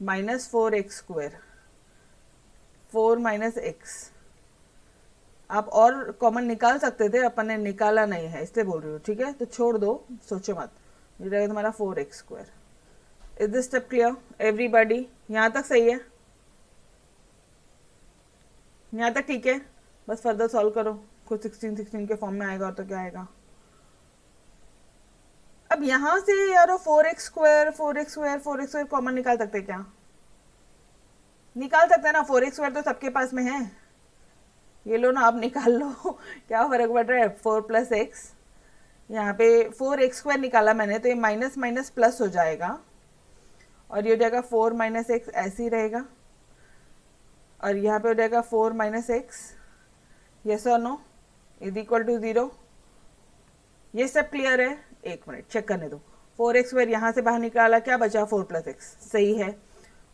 minus 4x square, 4 minus x. आप और कॉमन निकाल सकते थे, अपन ने निकाला नहीं है इसलिए बोल रही हूँ। ठीक है, तो छोड़ दो, सोचो मत, ये रहेगा तुम्हारा 4x square. Is this step clear everybody, यहाँ तक सही है, यहाँ तक ठीक है। बस फर्दर सॉल्व करो, कुछ 16 के फॉर्म में आएगा और तो क्या आएगा। अब यहां से यारो 4x square 4x square 4x square common निकाल सकते हैं क्या, निकाल सकते हैं ना, 4x स्क्वायर तो सबके पास में है, ये लो ना, आप निकाल लो क्या फर्क पड़ रहा है, 4 प्लस एक्स, यहाँ पे 4x स्क्वायर निकाला मैंने तो ये माइनस माइनस प्लस हो जाएगा और ये हो जाएगा 4 माइनस एक्स ऐसे ही रहेगा और यहाँ पे हो जाएगा 4 माइनस एक्स, यस और नो, इज इक्वल टू 0। ये सब क्लियर है, एक मिनट चेक करने दो। 4x स्क्वायर यहाँ से बाहर निकाला, क्या बचा, 4 प्लस एक्स, सही है।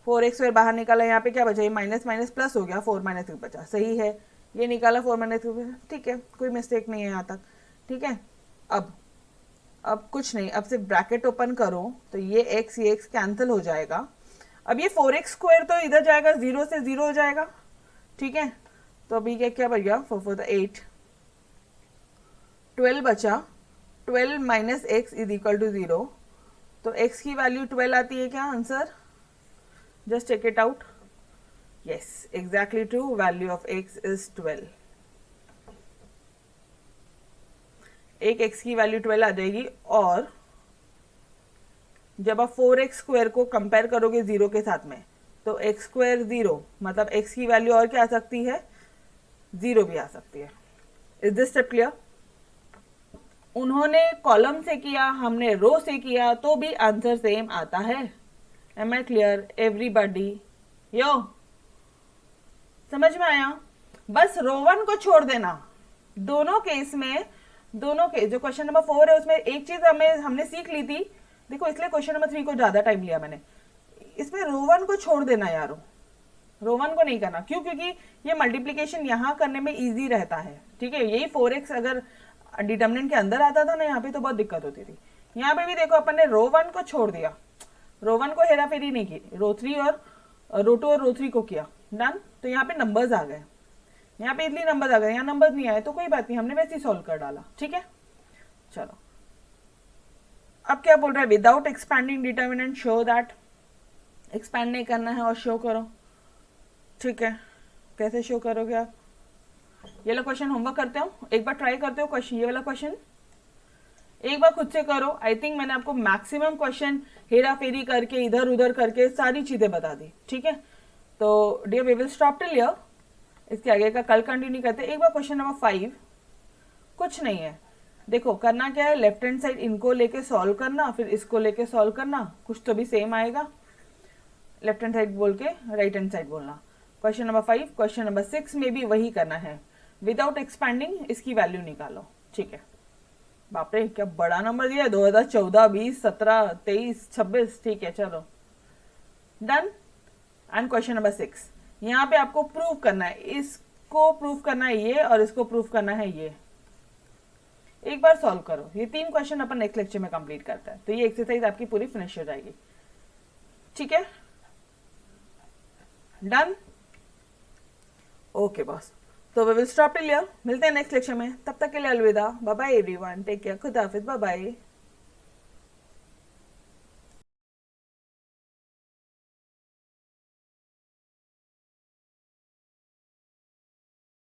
4x स्क्वायर बाहर निकाला, यहाँ पे क्या बचा, ये माइनस माइनस प्लस हो गया, 4 माइनस एक्स बचा, सही है। ये निकाला 4 माइनस एक्स, ठीक है, कोई मिस्टेक नहीं है यहाँ तक। ठीक है, अब कुछ नहीं, अब सिर्फ ब्रैकेट ओपन करो तो ये x कैंसिल हो जाएगा। अब ये 4x स्क्वायर तो इधर जाएगा, 0 से 0 हो जाएगा। ठीक है, तो अभी क्या बच गया, 4 4 8, 12 बचा, 12 minus x is equal to 0। तो x की वैल्यू 12 आती है क्या answer, just check it out, yes exactly true, value of x is 12। एक x की वैल्यू 12 आ जाएगी। और जब आप 4x स्क्वायर को कंपेयर करोगे 0 के साथ में तो x स्क्वायर 0, मतलब x की वैल्यू और क्या आ सकती है, 0 भी आ सकती है। Is this step clear. उन्होंने कॉलम से किया, हमने रो से किया, तो भी आंसर सेम आता है। एम आई क्लियर एवरीबॉडी, यो समझ में आया। बस रो 1 को छोड़ देना, दोनों केस में, दोनों के जो क्वेश्चन नंबर 4 है उसमें एक चीज हमने सीख ली थी, देखो इसलिए क्वेश्चन नंबर 3 को ज्यादा टाइम लिया मैंने। इसमें रो 1 को छोड़ देना यारो, रो 1 को नहीं करना, क्यों, क्योंकि ये मल्टीप्लीकेशन यहाँ करने में इजी रहता है। ठीक है, यही 4x अगर डिटर्मिनेंट के अंदर आता था ना, यहाँ पे तो बहुत दिक्कत होती थी। यहाँ पे भी देखो अपन ने रो 1 को छोड़ दिया, रो 1 को हेरा फेरी नहीं की, रो 3 और रो 2 और रो 3 को किया, डन। तो यहाँ पे नंबर्स आ गए, यहाँ पे इतनी नंबर्स आ गए, यहाँ नंबर्स नहीं आए तो कोई बात नहीं, हमने वैसे ही सॉल्व कर डाला। ठीक है, चलो अब क्या बोल रहा है, without expanding determinant show that, expand नहीं करना है और शो करो। ठीक है, कैसे शो करोगे आप, ये वाला क्वेश्चन होमवर्क करते हो, एक बार ट्राई करते हो क्वेश्चन, ये वाला क्वेश्चन एक बार खुद से करो। आई थिंक मैंने आपको मैक्सिमम क्वेश्चन हेरा फेरी करके इधर उधर करके सारी चीजें बता दी। ठीक है, तो dear we will stop till here, इसके आगे का कल कंटिन्यू करते हैं। एक बार क्वेश्चन नंबर 5, कुछ नहीं है, देखो करना क्या है, लेफ्ट हैंड साइड इनको लेके सॉल्व करना, फिर इसको लेके सॉल्व करना, कुछ तो भी सेम आएगा, लेफ्ट हैंड साइड बोल के राइट हैंड साइड बोलना। क्वेश्चन नंबर 5, क्वेश्चन नंबर 6 में भी वही करना है, विदाउट एक्सपैंडिंग इसकी वैल्यू निकालो। ठीक है, बाप रे क्या बड़ा नंबर दिया है, 2014 20 17 23 26। ठीक है, चलो डन। एंड क्वेश्चन नंबर 6, यहाँ पे आपको प्रूव करना है, इसको प्रूव करना है ये, और इसको प्रूव करना है ये। एक बार सॉल्व करो, ये 3 क्वेश्चन अपन नेक्स्ट लेक्चर में कंप्लीट करता है, तो ये एक्सरसाइज आपकी पूरी फिनिश हो जाएगी। ठीक है, डन, ओके बॉस। तो we will stop till here, मिलते हैं नेक्स्ट लेक्चर में, तब तक के लिए अलविदा, bye bye everyone, take care, खुदा हाफिज, बाय बाय।